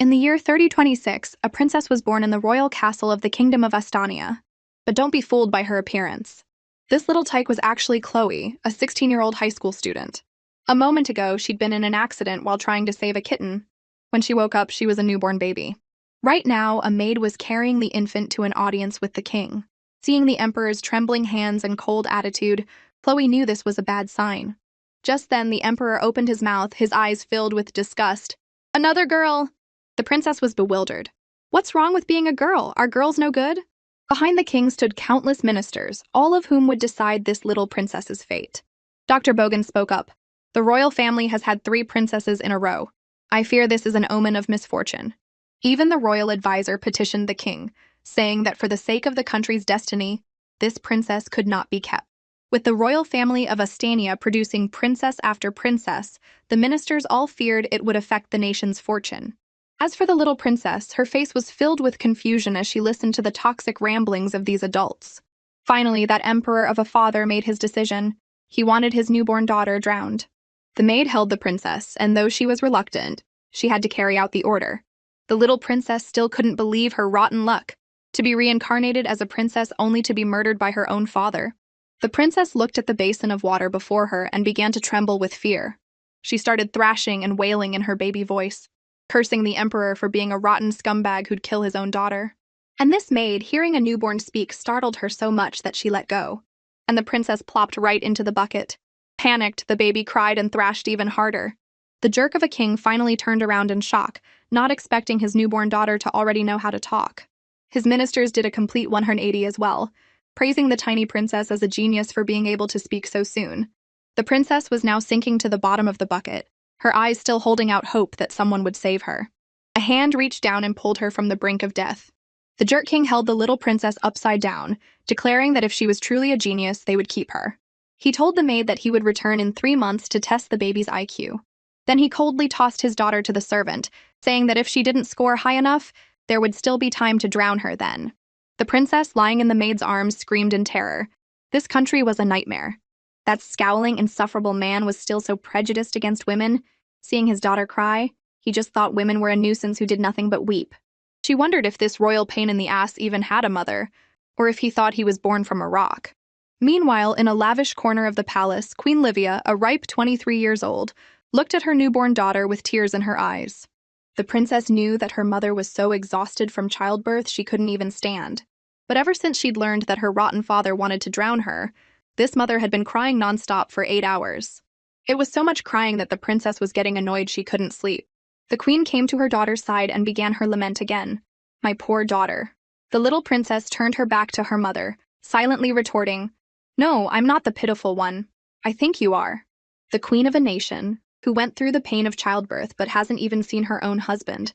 In the year 3026, a princess was born in the royal castle of the Kingdom of Estonia. But don't be fooled by her appearance. This little tyke was actually Chloe, a 16-year-old high school student. A moment ago, she'd been in an accident while trying to save a kitten. When she woke up, she was a newborn baby. Right now, a maid was carrying the infant to an audience with the king. Seeing the emperor's trembling hands and cold attitude, Chloe knew this was a bad sign. Just then, the emperor opened his mouth, his eyes filled with disgust. "Another girl!" The princess was bewildered. What's wrong with being a girl? Are girls no good? Behind the king stood countless ministers, all of whom would decide this little princess's fate. Dr. Bogan spoke up. The royal family has had 3 princesses in a row. I fear this is an omen of misfortune. Even the royal advisor petitioned the king, saying that for the sake of the country's destiny, this princess could not be kept. With the royal family of Estonia producing princess after princess, the ministers all feared it would affect the nation's fortune. As for the little princess, her face was filled with confusion as she listened to the toxic ramblings of these adults. Finally, that emperor of a father made his decision. He wanted his newborn daughter drowned. The maid held the princess, and though she was reluctant, she had to carry out the order. The little princess still couldn't believe her rotten luck, to be reincarnated as a princess only to be murdered by her own father. The princess looked at the basin of water before her and began to tremble with fear. She started thrashing and wailing in her baby voice, cursing the emperor for being a rotten scumbag who'd kill his own daughter. And this maid, hearing a newborn speak, startled her so much that she let go, and the princess plopped right into the bucket. Panicked, the baby cried and thrashed even harder. The jerk of a king finally turned around in shock, not expecting his newborn daughter to already know how to talk. His ministers did a complete 180 as well, praising the tiny princess as a genius for being able to speak so soon. The princess was now sinking to the bottom of the bucket, her eyes still holding out hope that someone would save her. A hand reached down and pulled her from the brink of death. The jerk king held the little princess upside down, declaring that if she was truly a genius, they would keep her. He told the maid that he would return in 3 months to test the baby's IQ. Then he coldly tossed his daughter to the servant, saying that if she didn't score high enough, there would still be time to drown her then. The princess, lying in the maid's arms, screamed in terror. This country was a nightmare. That scowling, insufferable man was still so prejudiced against women. Seeing his daughter cry, he just thought women were a nuisance who did nothing but weep. She wondered if this royal pain in the ass even had a mother, or if he thought he was born from a rock. Meanwhile, in a lavish corner of the palace, Queen Livia, a ripe 23 years old, looked at her newborn daughter with tears in her eyes. The princess knew that her mother was so exhausted from childbirth she couldn't even stand. But ever since she'd learned that her rotten father wanted to drown her, this mother had been crying nonstop for 8 hours. It was so much crying that the princess was getting annoyed she couldn't sleep. The queen came to her daughter's side and began her lament again. "My poor daughter." The little princess turned her back to her mother, silently retorting, "No, I'm not the pitiful one. I think you are. The queen of a nation, who went through the pain of childbirth but hasn't even seen her own husband.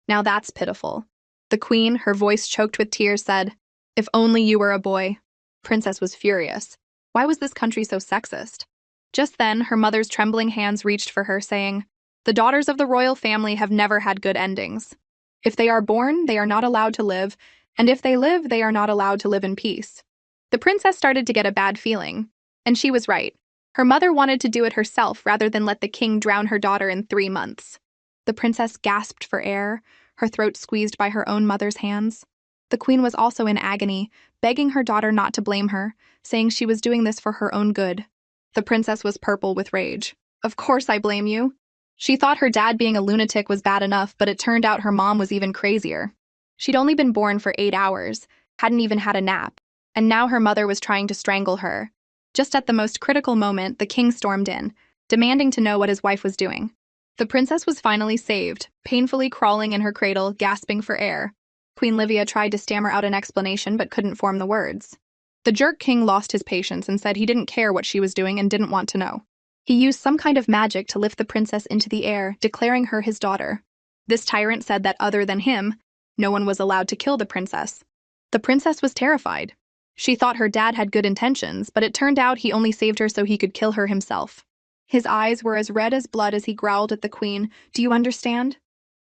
Now that's pitiful." The queen, her voice choked with tears, said, "If only you were a boy." Princess was furious. Why was this country so sexist? Just then, her mother's trembling hands reached for her, saying, "The daughters of the royal family have never had good endings. If they are born, they are not allowed to live, and if they live, they are not allowed to live in peace." The princess started to get a bad feeling, and she was right. Her mother wanted to do it herself rather than let the king drown her daughter in 3 months. The princess gasped for air, her throat squeezed by her own mother's hands. The queen was also in agony, begging her daughter not to blame her, saying she was doing this for her own good. The princess was purple with rage. "Of course I blame you." She thought her dad being a lunatic was bad enough, but it turned out her mom was even crazier. She'd only been born for 8 hours, hadn't even had a nap, and now her mother was trying to strangle her. Just at the most critical moment, the king stormed in, demanding to know what his wife was doing. The princess was finally saved, painfully crawling in her cradle, gasping for air. Queen Livia tried to stammer out an explanation but couldn't form the words. The jerk king lost his patience and said he didn't care what she was doing and didn't want to know. He used some kind of magic to lift the princess into the air, declaring her his daughter. This tyrant said that other than him, no one was allowed to kill the princess. The princess was terrified. She thought her dad had good intentions, but it turned out he only saved her so he could kill her himself. His eyes were as red as blood as he growled at the queen, "Do you understand?"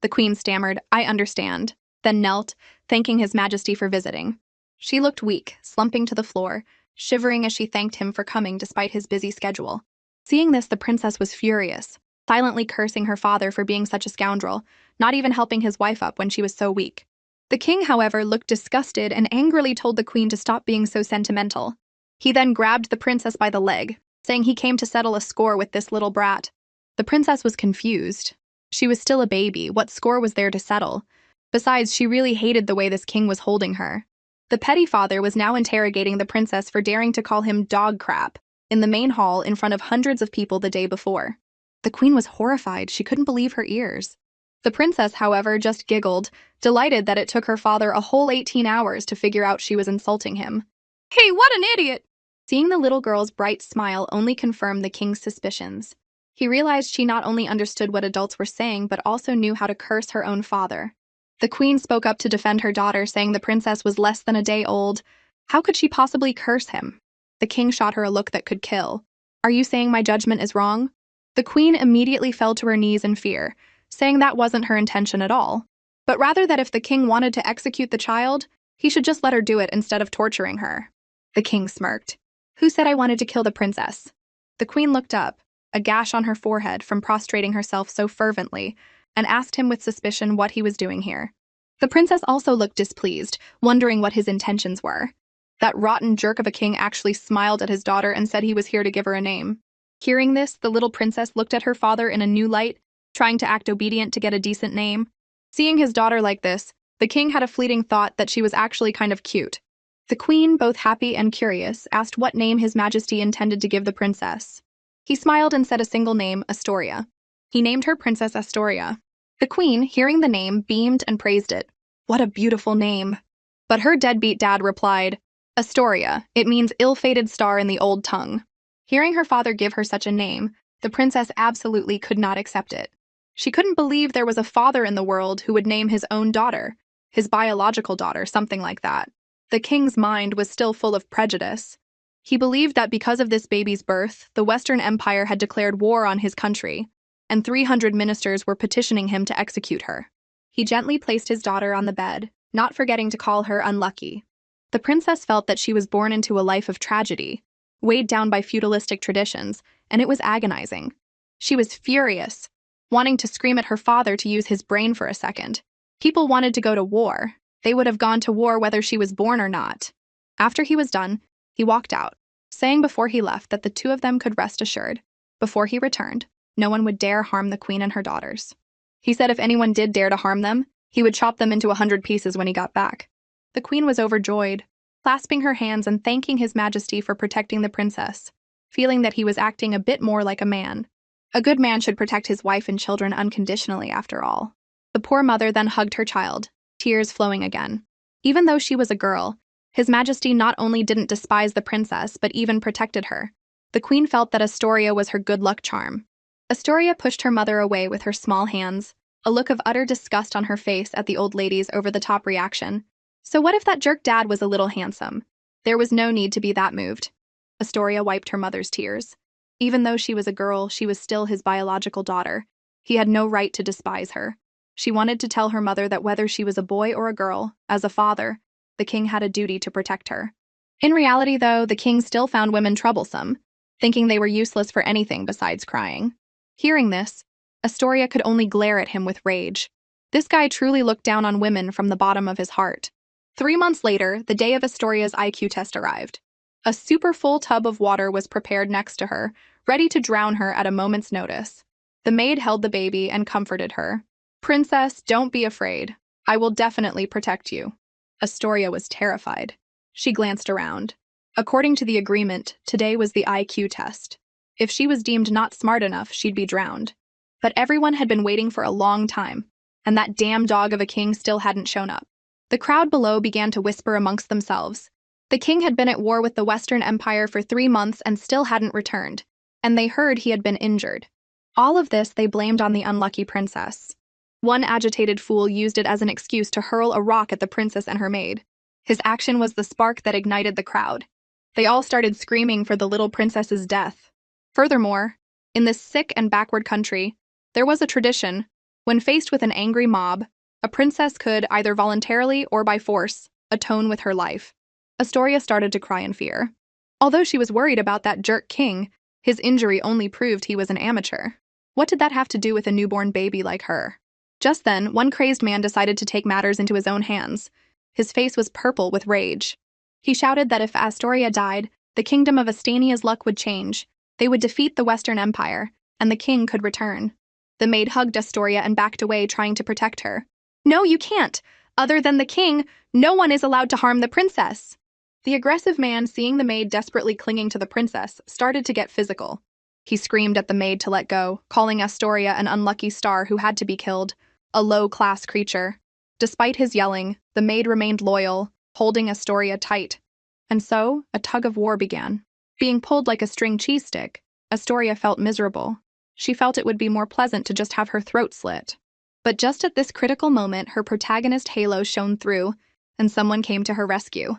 The queen stammered, "I understand," then knelt, thanking His Majesty for visiting. She looked weak, slumping to the floor, shivering as she thanked him for coming despite his busy schedule. Seeing this, the princess was furious, silently cursing her father for being such a scoundrel, not even helping his wife up when she was so weak. The king, however, looked disgusted and angrily told the queen to stop being so sentimental. He then grabbed the princess by the leg, saying he came to settle a score with this little brat. The princess was confused. She was still a baby. What score was there to settle? Besides, she really hated the way this king was holding her. The petty father was now interrogating the princess for daring to call him dog crap in the main hall in front of hundreds of people the day before. The queen was horrified. She couldn't believe her ears. The princess, however, just giggled, delighted that it took her father a whole 18 hours to figure out she was insulting him. "Hey, what an idiot!" Seeing the little girl's bright smile only confirmed the king's suspicions. He realized she not only understood what adults were saying, but also knew how to curse her own father. The queen spoke up to defend her daughter, saying the princess was less than a day old. How could she possibly curse him? The king shot her a look that could kill. "Are you saying my judgment is wrong?" The queen immediately fell to her knees in fear, saying that wasn't her intention at all. But rather that if the king wanted to execute the child, he should just let her do it instead of torturing her. The king smirked. "Who said I wanted to kill the princess?" The queen looked up, a gash on her forehead from prostrating herself so fervently, and asked him with suspicion what he was doing here. The princess also looked displeased, wondering what his intentions were. That rotten jerk of a king actually smiled at his daughter and said he was here to give her a name. Hearing this, the little princess looked at her father in a new light, trying to act obedient to get a decent name. Seeing his daughter like this, the king had a fleeting thought that she was actually kind of cute. The queen, both happy and curious, asked what name His Majesty intended to give the princess. He smiled and said a single name, Astoria. He named her Princess Astoria. The queen, hearing the name, beamed and praised it. "What a beautiful name." But her deadbeat dad replied, "Astoria, it means ill-fated star in the old tongue." Hearing her father give her such a name, the princess absolutely could not accept it. She couldn't believe there was a father in the world who would name his own daughter, his biological daughter, something like that. The king's mind was still full of prejudice. He believed that because of this baby's birth, the Western Empire had declared war on his country, and 300 ministers were petitioning him to execute her. He gently placed his daughter on the bed, not forgetting to call her unlucky. The princess felt that she was born into a life of tragedy, weighed down by feudalistic traditions, and it was agonizing. She was furious, wanting to scream at her father to use his brain for a second. People wanted to go to war. They would have gone to war whether she was born or not. After he was done, he walked out, saying before he left that the two of them could rest assured. Before he returned, no one would dare harm the queen and her daughters. He said if anyone did dare to harm them, he would chop them into 100 pieces when he got back. The queen was overjoyed, clasping her hands and thanking His Majesty for protecting the princess, feeling that he was acting a bit more like a man. A good man should protect his wife and children unconditionally, after all. The poor mother then hugged her child, tears flowing again. Even though she was a girl, His Majesty not only didn't despise the princess, but even protected her. The queen felt that Astoria was her good luck charm. Astoria pushed her mother away with her small hands, a look of utter disgust on her face at the old lady's over-the-top reaction. So what if that jerk dad was a little handsome? There was no need to be that moved. Astoria wiped her mother's tears. Even though she was a girl, she was still his biological daughter. He had no right to despise her. She wanted to tell her mother that whether she was a boy or a girl, as a father, the king had a duty to protect her. In reality, though, the king still found women troublesome, thinking they were useless for anything besides crying. Hearing this, Astoria could only glare at him with rage. This guy truly looked down on women from the bottom of his heart. 3 months later, the day of Astoria's IQ test arrived. A super full tub of water was prepared next to her, ready to drown her at a moment's notice. The maid held the baby and comforted her. "Princess, don't be afraid. I will definitely protect you." Astoria was terrified. She glanced around. According to the agreement, today was the IQ test. If she was deemed not smart enough, she'd be drowned. But everyone had been waiting for a long time, and that damn dog of a king still hadn't shown up. The crowd below began to whisper amongst themselves. The king had been at war with the Western Empire for 3 months and still hadn't returned, and they heard he had been injured. All of this they blamed on the unlucky princess. One agitated fool used it as an excuse to hurl a rock at the princess and her maid. His action was the spark that ignited the crowd. They all started screaming for the little princess's death. Furthermore, in this sick and backward country, there was a tradition. When faced with an angry mob, a princess could, either voluntarily or by force, atone with her life. Astoria started to cry in fear. Although she was worried about that jerk king, his injury only proved he was an amateur. What did that have to do with a newborn baby like her? Just then, one crazed man decided to take matters into his own hands. His face was purple with rage. He shouted that if Astoria died, the kingdom of Astania's luck would change. They would defeat the Western Empire, and the king could return. The maid hugged Astoria and backed away, trying to protect her. "No, you can't. Other than the king, no one is allowed to harm the princess." The aggressive man, seeing the maid desperately clinging to the princess, started to get physical. He screamed at the maid to let go, calling Astoria an unlucky star who had to be killed, a low-class creature. Despite his yelling, the maid remained loyal, holding Astoria tight. And so, a tug-of-war began. Being pulled like a string cheese stick, Astoria felt miserable. She felt it would be more pleasant to just have her throat slit. But just at this critical moment, her protagonist halo shone through, and someone came to her rescue.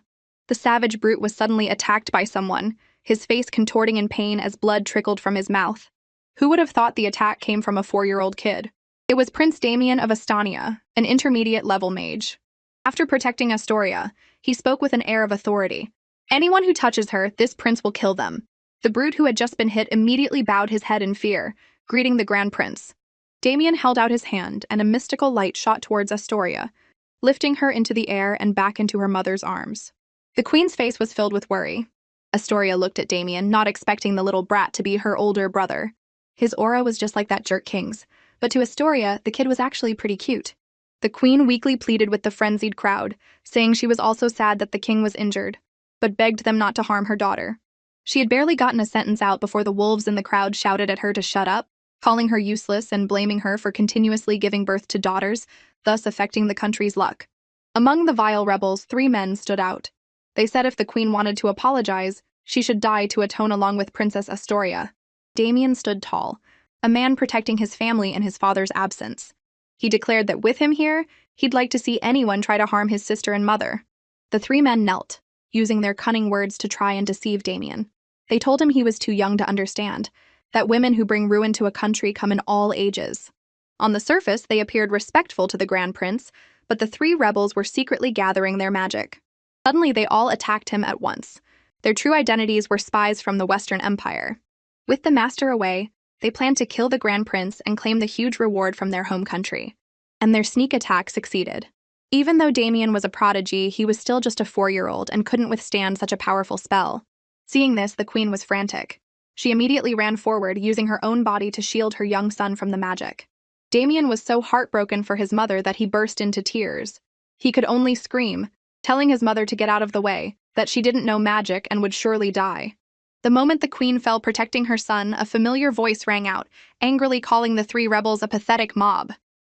The savage brute was suddenly attacked by someone, his face contorting in pain as blood trickled from his mouth. Who would have thought the attack came from a 4-year-old kid? It was Prince Damien of Astania, an intermediate-level mage. After protecting Astoria, he spoke with an air of authority. "Anyone who touches her, this prince will kill them." The brute who had just been hit immediately bowed his head in fear, greeting the Grand Prince. Damien held out his hand, and a mystical light shot towards Astoria, lifting her into the air and back into her mother's arms. The queen's face was filled with worry. Astoria looked at Damien, not expecting the little brat to be her older brother. His aura was just like that jerk king's, but to Astoria, the kid was actually pretty cute. The queen weakly pleaded with the frenzied crowd, saying she was also sad that the king was injured, but begged them not to harm her daughter. She had barely gotten a sentence out before the wolves in the crowd shouted at her to shut up, calling her useless and blaming her for continuously giving birth to daughters, thus affecting the country's luck. Among the vile rebels, 3 men stood out. They said if the queen wanted to apologize, she should die to atone along with Princess Astoria. Damien stood tall, a man protecting his family in his father's absence. He declared that with him here, he'd like to see anyone try to harm his sister and mother. The 3 men knelt, using their cunning words to try and deceive Damien. They told him he was too young to understand, that women who bring ruin to a country come in all ages. On the surface, they appeared respectful to the Grand Prince, but the 3 rebels were secretly gathering their magic. Suddenly, they all attacked him at once. Their true identities were spies from the Western Empire. With the master away, they planned to kill the Grand Prince and claim the huge reward from their home country. And their sneak attack succeeded. Even though Damien was a prodigy, he was still just a 4-year-old and couldn't withstand such a powerful spell. Seeing this, the queen was frantic. She immediately ran forward, using her own body to shield her young son from the magic. Damien was so heartbroken for his mother that he burst into tears. He could only scream, telling his mother to get out of the way, that she didn't know magic and would surely die. The moment the queen fell protecting her son, a familiar voice rang out, angrily calling the 3 rebels a pathetic mob.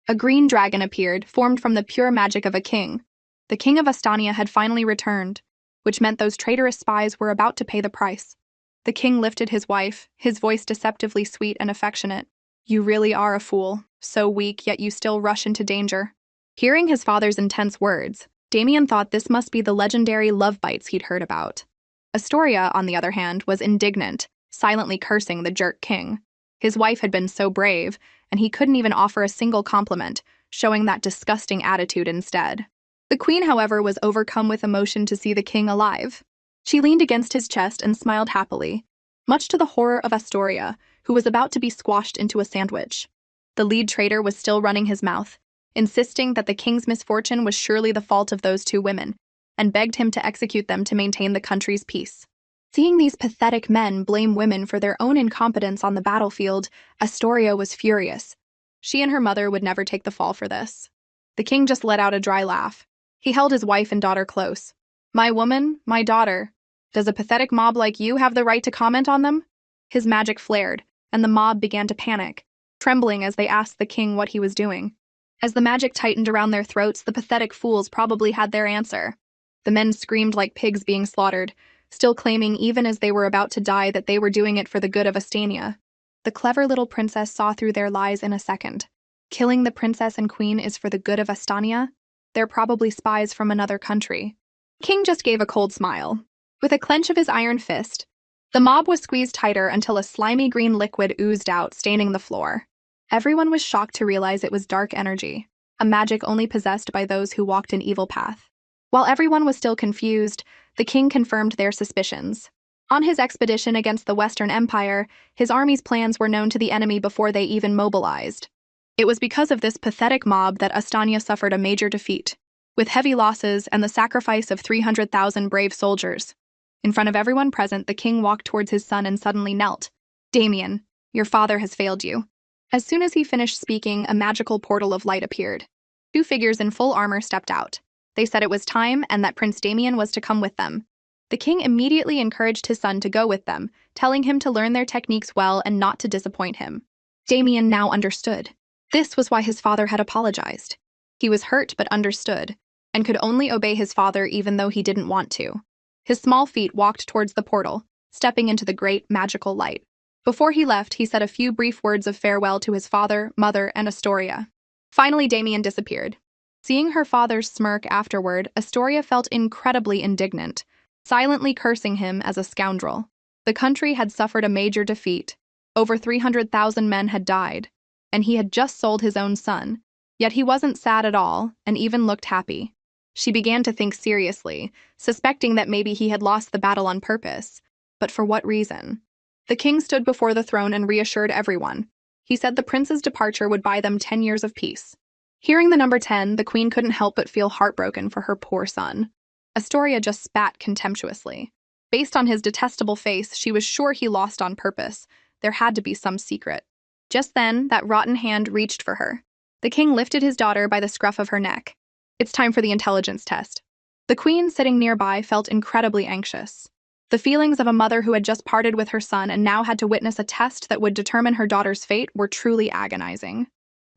A green dragon appeared, formed from the pure magic of a king. The king of Astania had finally returned, which meant those traitorous spies were about to pay the price. The king lifted his wife, his voice deceptively sweet and affectionate. "You really are a fool, so weak, yet you still rush into danger." Hearing his father's intense words, Damien thought this must be the legendary love bites he'd heard about. Astoria, on the other hand, was indignant, silently cursing the jerk king. His wife had been so brave, and he couldn't even offer a single compliment, showing that disgusting attitude instead. The queen, however, was overcome with emotion to see the king alive. She leaned against his chest and smiled happily, much to the horror of Astoria, who was about to be squashed into a sandwich. The lead traitor was still running his mouth, insisting that the king's misfortune was surely the fault of those 2 women, and begged him to execute them to maintain the country's peace. Seeing these pathetic men blame women for their own incompetence on the battlefield, Astoria was furious. She and her mother would never take the fall for this. The king just let out a dry laugh. He held his wife and daughter close. "My woman, my daughter. Does a pathetic mob like you have the right to comment on them?" His magic flared, and the mob began to panic, trembling as they asked the king what he was doing. As the magic tightened around their throats, the pathetic fools probably had their answer. The men screamed like pigs being slaughtered, still claiming even as they were about to die that they were doing it for the good of Astania. The clever little princess saw through their lies in a second. Killing the princess and queen is for the good of Astania? They're probably spies from another country. King just gave a cold smile. With a clench of his iron fist, the mob was squeezed tighter until a slimy green liquid oozed out, staining the floor. Everyone was shocked to realize it was dark energy, a magic only possessed by those who walked an evil path. While everyone was still confused, the king confirmed their suspicions. On his expedition against the Western Empire, his army's plans were known to the enemy before they even mobilized. It was because of this pathetic mob that Astania suffered a major defeat, with heavy losses and the sacrifice of 300,000 brave soldiers. In front of everyone present, the king walked towards his son and suddenly knelt. "Damien, your father has failed you." As soon as he finished speaking, a magical portal of light appeared. Two figures in full armor stepped out. They said it was time and that Prince Damien was to come with them. The king immediately encouraged his son to go with them, telling him to learn their techniques well and not to disappoint him. Damien now understood. This was why his father had apologized. He was hurt but understood, and could only obey his father even though he didn't want to. His small feet walked towards the portal, stepping into the great, magical light. Before he left, he said a few brief words of farewell to his father, mother, and Astoria. Finally, Damien disappeared. Seeing her father's smirk afterward, Astoria felt incredibly indignant, silently cursing him as a scoundrel. The country had suffered a major defeat. Over 300,000 men had died, and he had just sold his own son. Yet he wasn't sad at all, and even looked happy. She began to think seriously, suspecting that maybe he had lost the battle on purpose. But for what reason? The king stood before the throne and reassured everyone. He said the prince's departure would buy them 10 years of peace. Hearing the number 10, the queen couldn't help but feel heartbroken for her poor son. Astoria just spat contemptuously. Based on his detestable face, she was sure he lost on purpose. There had to be some secret. Just then, that rotten hand reached for her. The king lifted his daughter by the scruff of her neck. "It's time for the intelligence test." The queen, sitting nearby, felt incredibly anxious. The feelings of a mother who had just parted with her son and now had to witness a test that would determine her daughter's fate were truly agonizing.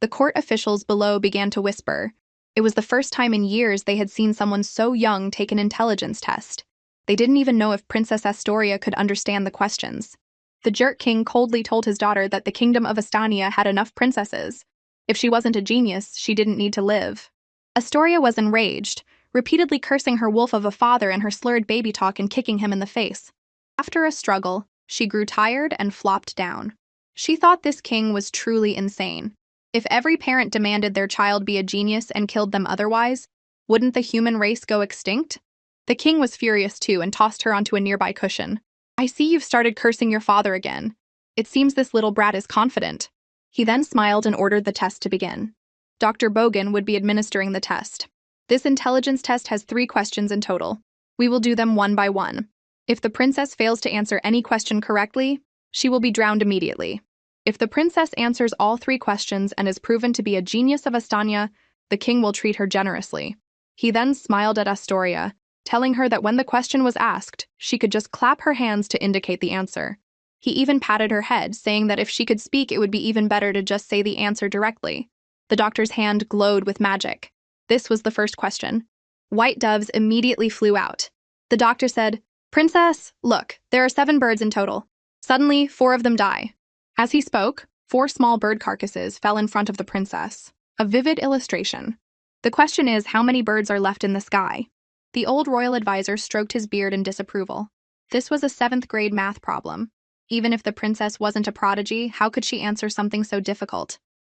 The court officials below began to whisper. It was the first time in years they had seen someone so young take an intelligence test. They didn't even know if Princess Astoria could understand the questions. The jerk king coldly told his daughter that the kingdom of Astania had enough princesses. If she wasn't a genius, she didn't need to live. Astoria was enraged, repeatedly cursing her wolf of a father and her slurred baby talk and kicking him in the face. After a struggle, she grew tired and flopped down. She thought this king was truly insane. If every parent demanded their child be a genius and killed them otherwise, wouldn't the human race go extinct? The king was furious too and tossed her onto a nearby cushion. "I see you've started cursing your father again. It seems this little brat is confident." He then smiled and ordered the test to begin. Dr. Bogan would be administering the test. This intelligence test has 3 questions in total. We will do them one by one. If the princess fails to answer any question correctly, she will be drowned immediately. If the princess answers all 3 questions and is proven to be a genius of Astania, the king will treat her generously. He then smiled at Astoria, telling her that when the question was asked, she could just clap her hands to indicate the answer. He even patted her head, saying that if she could speak, it would be even better to just say the answer directly. The doctor's hand glowed with magic. This was the first question. White doves immediately flew out. The doctor said, "Princess, look, there are 7 birds in total. Suddenly, 4 of them die." As he spoke, 4 small bird carcasses fell in front of the princess. A vivid illustration. The question is, how many birds are left in the sky? The old royal advisor stroked his beard in disapproval. This was a 7th grade math problem. Even if the princess wasn't a prodigy, how could she answer something so difficult?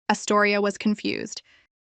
Astoria was confused.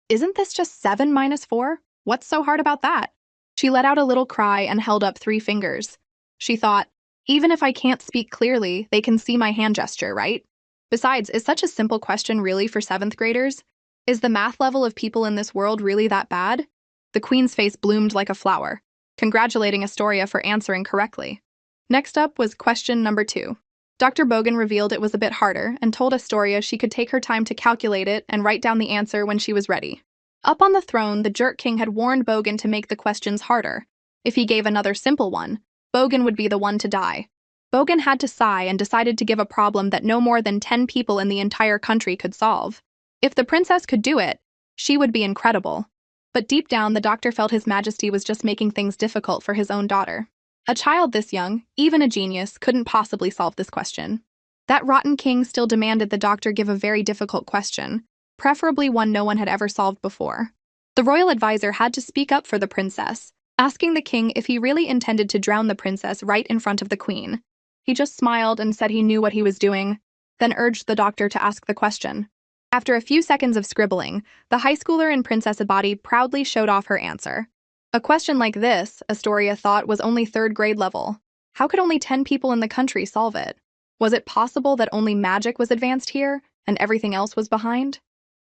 "Isn't this just 7 minus 4? What's so hard about that?" She let out a little cry and held up 3 fingers. She thought, even if I can't speak clearly, they can see my hand gesture, right? Besides, is such a simple question really for 7th graders? Is the math level of people in this world really that bad? The queen's face bloomed like a flower, congratulating Astoria for answering correctly. Next up was question number 2. Dr. Bogan revealed it was a bit harder and told Astoria she could take her time to calculate it and write down the answer when she was ready. Up on the throne, the jerk king had warned Bogan to make the questions harder. If he gave another simple one, Bogan would be the one to die. Bogan had to sigh and decided to give a problem that no more than 10 people in the entire country could solve. If the princess could do it, she would be incredible. But deep down, the doctor felt His Majesty was just making things difficult for his own daughter. A child this young, even a genius, couldn't possibly solve this question. That rotten king still demanded the doctor give a very difficult question, preferably one no one had ever solved before. The royal advisor had to speak up for the princess, asking the king if he really intended to drown the princess right in front of the queen. He just smiled and said he knew what he was doing, then urged the doctor to ask the question. After a few seconds of scribbling, the high schooler in Princess Abadi proudly showed off her answer. A question like this, Astoria thought, was only 3rd grade level. How could only 10 people in the country solve it? Was it possible that only magic was advanced here, and everything else was behind?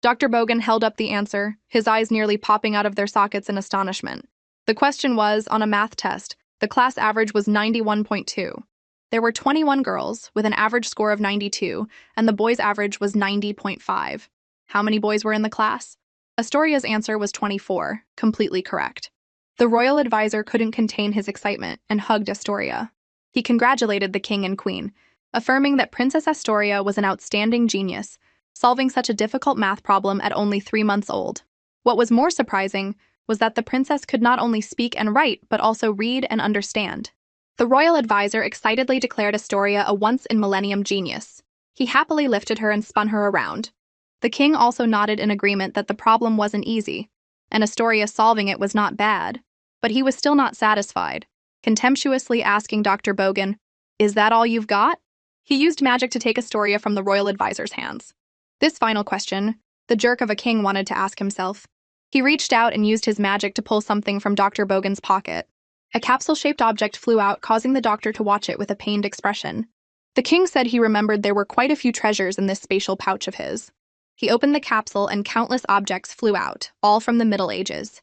Dr. Bogan held up the answer, his eyes nearly popping out of their sockets in astonishment. The question was, on a math test, the class average was 91.2. There were 21 girls, with an average score of 92, and the boys' average was 90.5. How many boys were in the class? Astoria's answer was 24, completely correct. The royal advisor couldn't contain his excitement and hugged Astoria. He congratulated the king and queen, affirming that Princess Astoria was an outstanding genius, solving such a difficult math problem at only 3 months old. What was more surprising was that the princess could not only speak and write, but also read and understand. The royal advisor excitedly declared Astoria a once-in-millennium genius. He happily lifted her and spun her around. The king also nodded in agreement that the problem wasn't easy, and Astoria solving it was not bad. But he was still not satisfied, contemptuously asking Dr. Bogan, "Is that all you've got?" He used magic to take Astoria from the royal advisor's hands. This final question, the jerk of a king wanted to ask himself. He reached out and used his magic to pull something from Dr. Bogan's pocket. A capsule-shaped object flew out, causing the doctor to watch it with a pained expression. The king said he remembered there were quite a few treasures in this spatial pouch of his. He opened the capsule and countless objects flew out, all from the Middle Ages.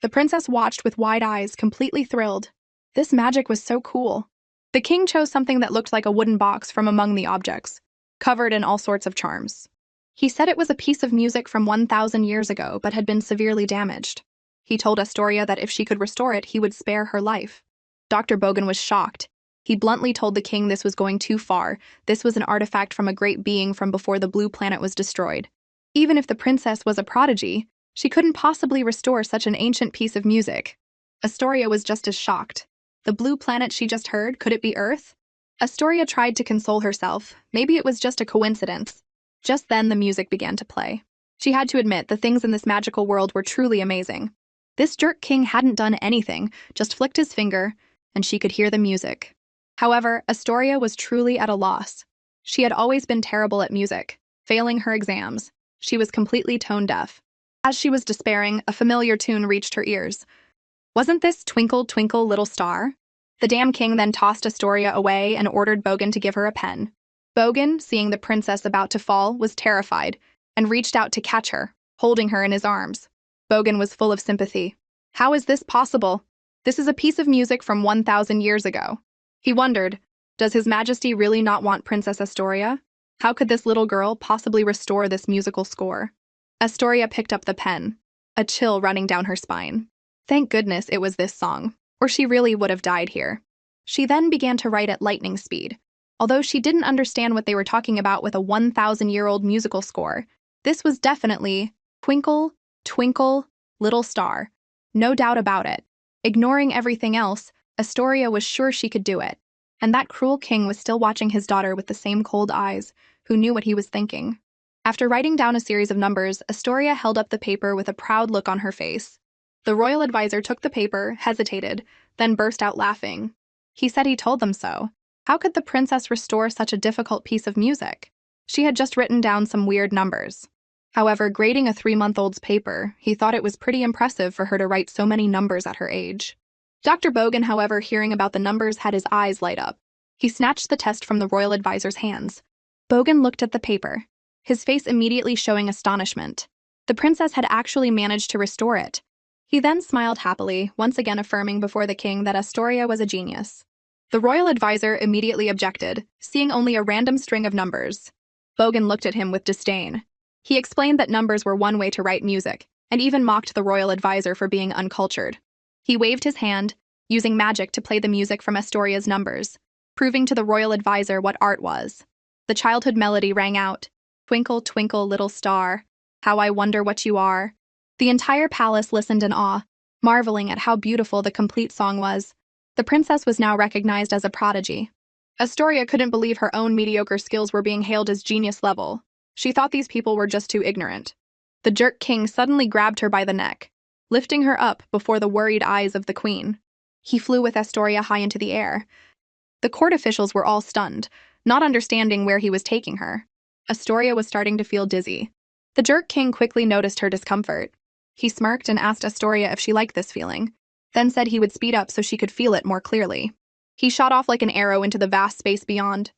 The princess watched with wide eyes, completely thrilled. This magic was so cool. The king chose something that looked like a wooden box from among the objects, covered in all sorts of charms. He said it was a piece of music from 1,000 years ago, but had been severely damaged. He told Astoria that if she could restore it, he would spare her life. Dr. Bogan was shocked. He bluntly told the king this was going too far. This was an artifact from a great being from before the blue planet was destroyed. Even if the princess was a prodigy, she couldn't possibly restore such an ancient piece of music. Astoria was just as shocked. The blue planet she just heard, could it be Earth? Astoria tried to console herself. Maybe it was just a coincidence. Just then, the music began to play. She had to admit the things in this magical world were truly amazing. This jerk king hadn't done anything, just flicked his finger, and she could hear the music. However, Astoria was truly at a loss. She had always been terrible at music, failing her exams. She was completely tone-deaf. As she was despairing, a familiar tune reached her ears. Wasn't this Twinkle, Twinkle, Little Star? The damn king then tossed Astoria away and ordered Bogan to give her a pen. Bogan, seeing the princess about to fall, was terrified and reached out to catch her, holding her in his arms. Bogan was full of sympathy. How is this possible? This is a piece of music from 1,000 years ago. He wondered, does His Majesty really not want Princess Astoria? How could this little girl possibly restore this musical score? Astoria picked up the pen, a chill running down her spine. Thank goodness it was this song, or she really would have died here. She then began to write at lightning speed. Although she didn't understand what they were talking about with a 1,000-year-old musical score, this was definitely Twinkle, Twinkle, Little Star. No doubt about it. Ignoring everything else, Astoria was sure she could do it. And that cruel king was still watching his daughter with the same cold eyes, who knew what he was thinking. After writing down a series of numbers, Astoria held up the paper with a proud look on her face. The royal advisor took the paper, hesitated, then burst out laughing. He said he told them so. How could the princess restore such a difficult piece of music? She had just written down some weird numbers. However, grading a 3-month-old's paper, he thought it was pretty impressive for her to write so many numbers at her age. Dr. Bogan, however, hearing about the numbers, had his eyes light up. He snatched the test from the royal advisor's hands. Bogan looked at the paper, his face immediately showing astonishment. The princess had actually managed to restore it. He then smiled happily, once again affirming before the king that Astoria was a genius. The royal advisor immediately objected, seeing only a random string of numbers. Bogan looked at him with disdain. He explained that numbers were one way to write music, and even mocked the royal advisor for being uncultured. He waved his hand, using magic to play the music from Astoria's numbers, proving to the royal advisor what art was. The childhood melody rang out, "Twinkle, twinkle, little star, how I wonder what you are." The entire palace listened in awe, marveling at how beautiful the complete song was. The princess was now recognized as a prodigy. Astoria couldn't believe her own mediocre skills were being hailed as genius level. She thought these people were just too ignorant. The jerk king suddenly grabbed her by the neck, lifting her up before the worried eyes of the queen. He flew with Astoria high into the air. The court officials were all stunned, not understanding where he was taking her. Astoria was starting to feel dizzy. The jerk king quickly noticed her discomfort. He smirked and asked Astoria if she liked this feeling, then said he would speed up so she could feel it more clearly. He shot off like an arrow into the vast space beyond.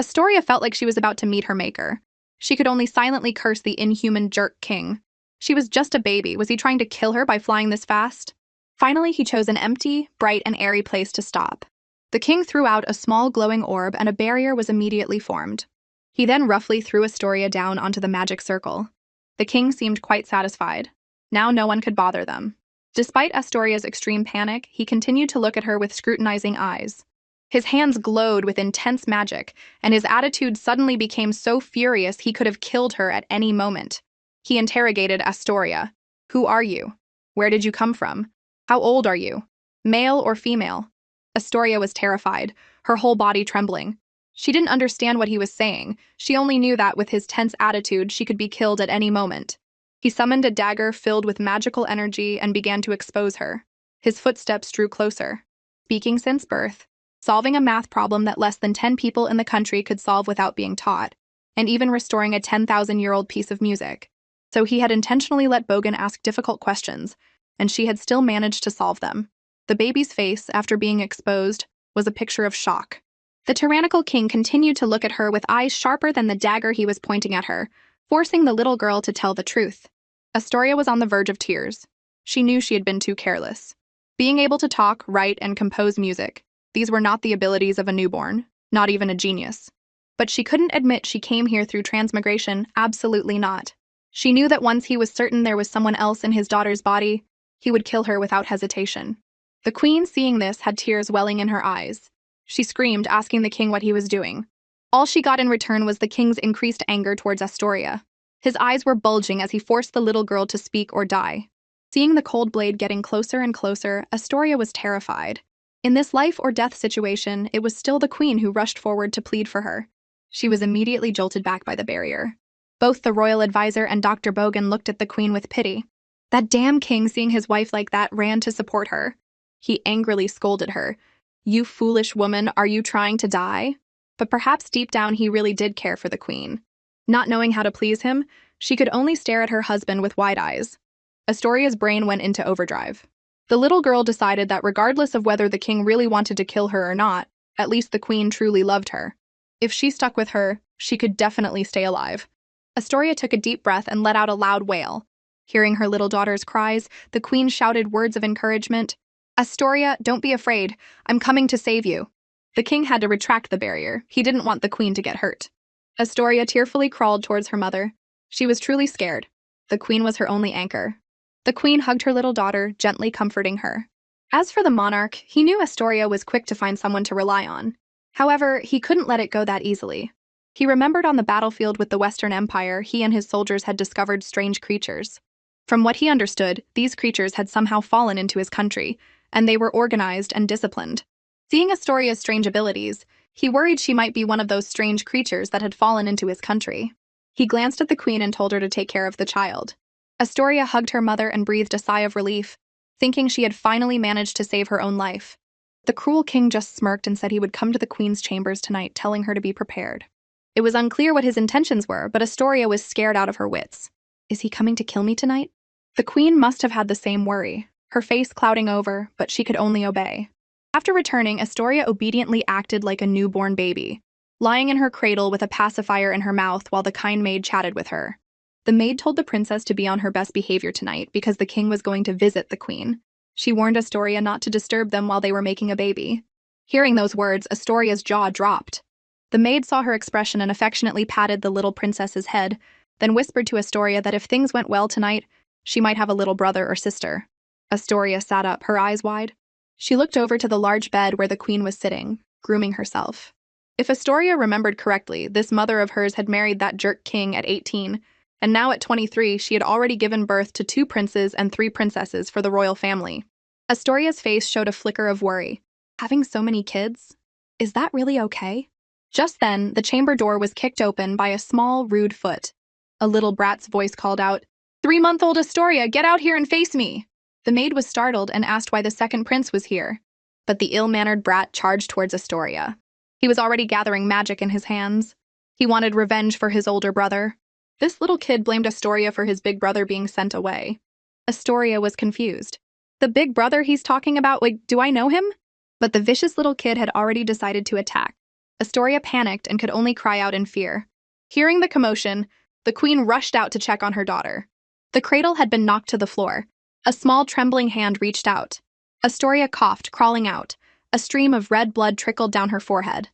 Astoria felt like she was about to meet her maker. She could only silently curse the inhuman jerk king. She was just a baby. Was he trying to kill her by flying this fast? Finally, he chose an empty, bright, and airy place to stop. The king threw out a small glowing orb and a barrier was immediately formed. He then roughly threw Astoria down onto the magic circle. The king seemed quite satisfied. Now no one could bother them. Despite Astoria's extreme panic, he continued to look at her with scrutinizing eyes. His hands glowed with intense magic, and his attitude suddenly became so furious he could have killed her at any moment. He interrogated Astoria. "Who are you? Where did you come from? How old are you? Male or female?" Astoria was terrified, her whole body trembling. She didn't understand what he was saying. She only knew that with his tense attitude, she could be killed at any moment. He summoned a dagger filled with magical energy and began to expose her. His footsteps drew closer. Speaking since birth, solving a math problem that less than 10 people in the country could solve without being taught, and even restoring a 10,000-year-old piece of music. So he had intentionally let Bogan ask difficult questions, and she had still managed to solve them. The baby's face, after being exposed, was a picture of shock. The tyrannical king continued to look at her with eyes sharper than the dagger he was pointing at her, forcing the little girl to tell the truth. Astoria was on the verge of tears. She knew she had been too careless. Being able to talk, write, and compose music, these were not the abilities of a newborn, not even a genius. But she couldn't admit she came here through transmigration, absolutely not. She knew that once he was certain there was someone else in his daughter's body, he would kill her without hesitation. The queen, seeing this, had tears welling in her eyes. She screamed, asking the king what he was doing. All she got in return was the king's increased anger towards Astoria. His eyes were bulging as he forced the little girl to speak or die. Seeing the cold blade getting closer and closer, Astoria was terrified. In this life-or-death situation, it was still the queen who rushed forward to plead for her. She was immediately jolted back by the barrier. Both the royal advisor and Dr. Bogan looked at the queen with pity. That damn king, seeing his wife like that, ran to support her. He angrily scolded her. "You foolish woman, are you trying to die?" But perhaps deep down he really did care for the queen. Not knowing how to please him, she could only stare at her husband with wide eyes. Astoria's brain went into overdrive. The little girl decided that regardless of whether the king really wanted to kill her or not, at least the queen truly loved her. If she stuck with her, she could definitely stay alive. Astoria took a deep breath and let out a loud wail. Hearing her little daughter's cries, the queen shouted words of encouragement. "Astoria, don't be afraid. I'm coming to save you." The king had to retract the barrier. He didn't want the queen to get hurt. Astoria tearfully crawled towards her mother. She was truly scared. The queen was her only anchor. The queen hugged her little daughter, gently comforting her. As for the monarch, he knew Astoria was quick to find someone to rely on. However, he couldn't let it go that easily. He remembered on the battlefield with the Western Empire, he and his soldiers had discovered strange creatures. From what he understood, these creatures had somehow fallen into his country, and they were organized and disciplined. Seeing Astoria's strange abilities, he worried she might be one of those strange creatures that had fallen into his country. He glanced at the queen and told her to take care of the child. Astoria hugged her mother and breathed a sigh of relief, thinking she had finally managed to save her own life. The cruel king just smirked and said he would come to the queen's chambers tonight, telling her to be prepared. It was unclear what his intentions were, but Astoria was scared out of her wits. Is he coming to kill me tonight? The queen must have had the same worry, her face clouding over, but she could only obey. After returning, Astoria obediently acted like a newborn baby, lying in her cradle with a pacifier in her mouth while the kind maid chatted with her. The maid told the princess to be on her best behavior tonight because the king was going to visit the queen. She warned Astoria not to disturb them while they were making a baby. Hearing those words, Astoria's jaw dropped. The maid saw her expression and affectionately patted the little princess's head, then whispered to Astoria that if things went well tonight, she might have a little brother or sister. Astoria sat up, her eyes wide. She looked over to the large bed where the queen was sitting, grooming herself. If Astoria remembered correctly, this mother of hers had married that jerk king at 18, and now at 23 she had already given birth to 2 princes and 3 princesses for the royal family. Astoria's face showed a flicker of worry. Having so many kids? Is that really okay? Just then, the chamber door was kicked open by a small, rude foot. A little brat's voice called out, "3-month-old Astoria, get out here and face me!" The maid was startled and asked why the second prince was here. But the ill-mannered brat charged towards Astoria. He was already gathering magic in his hands. He wanted revenge for his older brother. This little kid blamed Astoria for his big brother being sent away. Astoria was confused. The big brother he's talking about, do I know him? But the vicious little kid had already decided to attack. Astoria panicked and could only cry out in fear. Hearing the commotion, the queen rushed out to check on her daughter. The cradle had been knocked to the floor. A small trembling hand reached out. Astoria coughed, crawling out. A stream of red blood trickled down her forehead.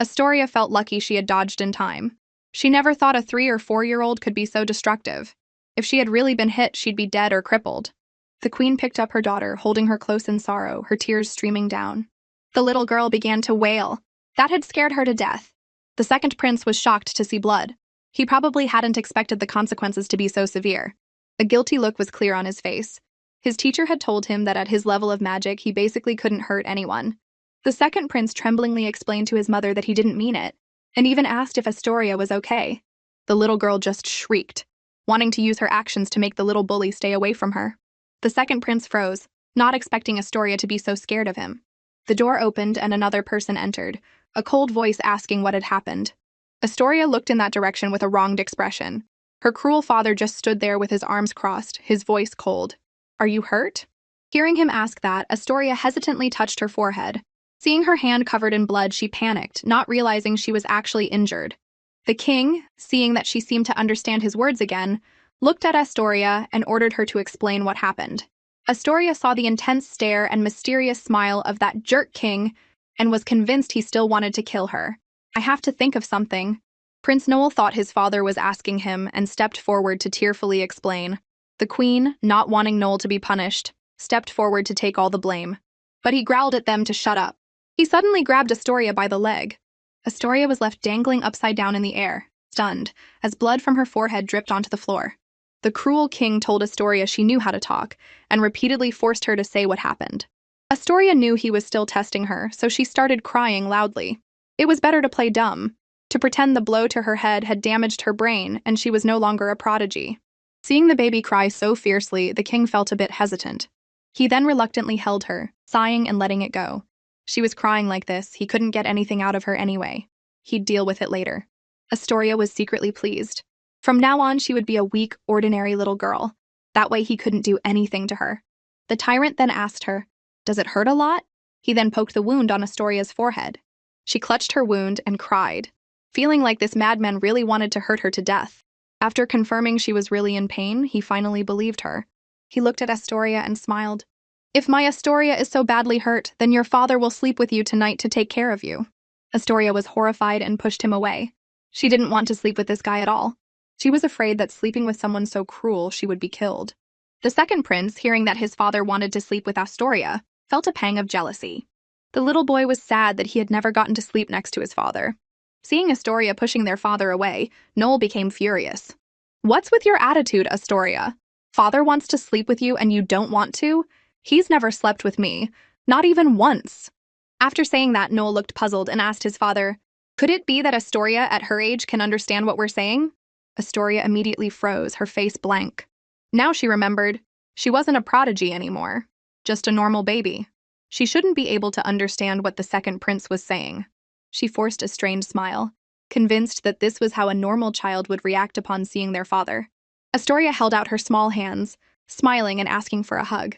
Astoria felt lucky she had dodged in time. She never thought a 3- or 4-year-old could be so destructive. If she had really been hit, she'd be dead or crippled. The queen picked up her daughter, holding her close in sorrow, her tears streaming down. The little girl began to wail. That had scared her to death. The second prince was shocked to see blood. He probably hadn't expected the consequences to be so severe. A guilty look was clear on his face. His teacher had told him that at his level of magic, he basically couldn't hurt anyone. The second prince tremblingly explained to his mother that he didn't mean it, and even asked if Astoria was okay. The little girl just shrieked, wanting to use her actions to make the little bully stay away from her. The second prince froze, not expecting Astoria to be so scared of him. The door opened and another person entered, a cold voice asking what had happened. Astoria looked in that direction with a wronged expression. Her cruel father just stood there with his arms crossed, his voice cold. "Are you hurt?" Hearing him ask that, Astoria hesitantly touched her forehead. Seeing her hand covered in blood, she panicked, not realizing she was actually injured. The king, seeing that she seemed to understand his words again, looked at Astoria and ordered her to explain what happened. Astoria saw the intense stare and mysterious smile of that jerk king and was convinced he still wanted to kill her. "I have to think of something." Prince Noel thought his father was asking him and stepped forward to tearfully explain. The queen, not wanting Noel to be punished, stepped forward to take all the blame. But he growled at them to shut up. He suddenly grabbed Astoria by the leg. Astoria was left dangling upside down in the air, stunned, as blood from her forehead dripped onto the floor. The cruel king told Astoria she knew how to talk, and repeatedly forced her to say what happened. Astoria knew he was still testing her, so she started crying loudly. It was better to play dumb, to pretend the blow to her head had damaged her brain and she was no longer a prodigy. Seeing the baby cry so fiercely, the king felt a bit hesitant. He then reluctantly held her, sighing and letting it go. She was crying like this, he couldn't get anything out of her anyway. He'd deal with it later. Astoria was secretly pleased. From now on, she would be a weak, ordinary little girl. That way he couldn't do anything to her. The tyrant then asked her, "Does it hurt a lot?" He then poked the wound on Astoria's forehead. She clutched her wound and cried, feeling like this madman really wanted to hurt her to death. After confirming she was really in pain, he finally believed her. He looked at Astoria and smiled. "If my Astoria is so badly hurt, then your father will sleep with you tonight to take care of you." Astoria was horrified and pushed him away. She didn't want to sleep with this guy at all. She was afraid that sleeping with someone so cruel, she would be killed. The second prince, hearing that his father wanted to sleep with Astoria, felt a pang of jealousy. The little boy was sad that he had never gotten to sleep next to his father. Seeing Astoria pushing their father away, Noel became furious. "What's with your attitude, Astoria? Father wants to sleep with you and you don't want to? He's never slept with me, not even once." After saying that, Noel looked puzzled and asked his father, "Could it be that Astoria at her age can understand what we're saying?" Astoria immediately froze, her face blank. Now she remembered, she wasn't a prodigy anymore, just a normal baby. She shouldn't be able to understand what the second prince was saying. She forced a strained smile, convinced that this was how a normal child would react upon seeing their father. Astoria held out her small hands, smiling and asking for a hug.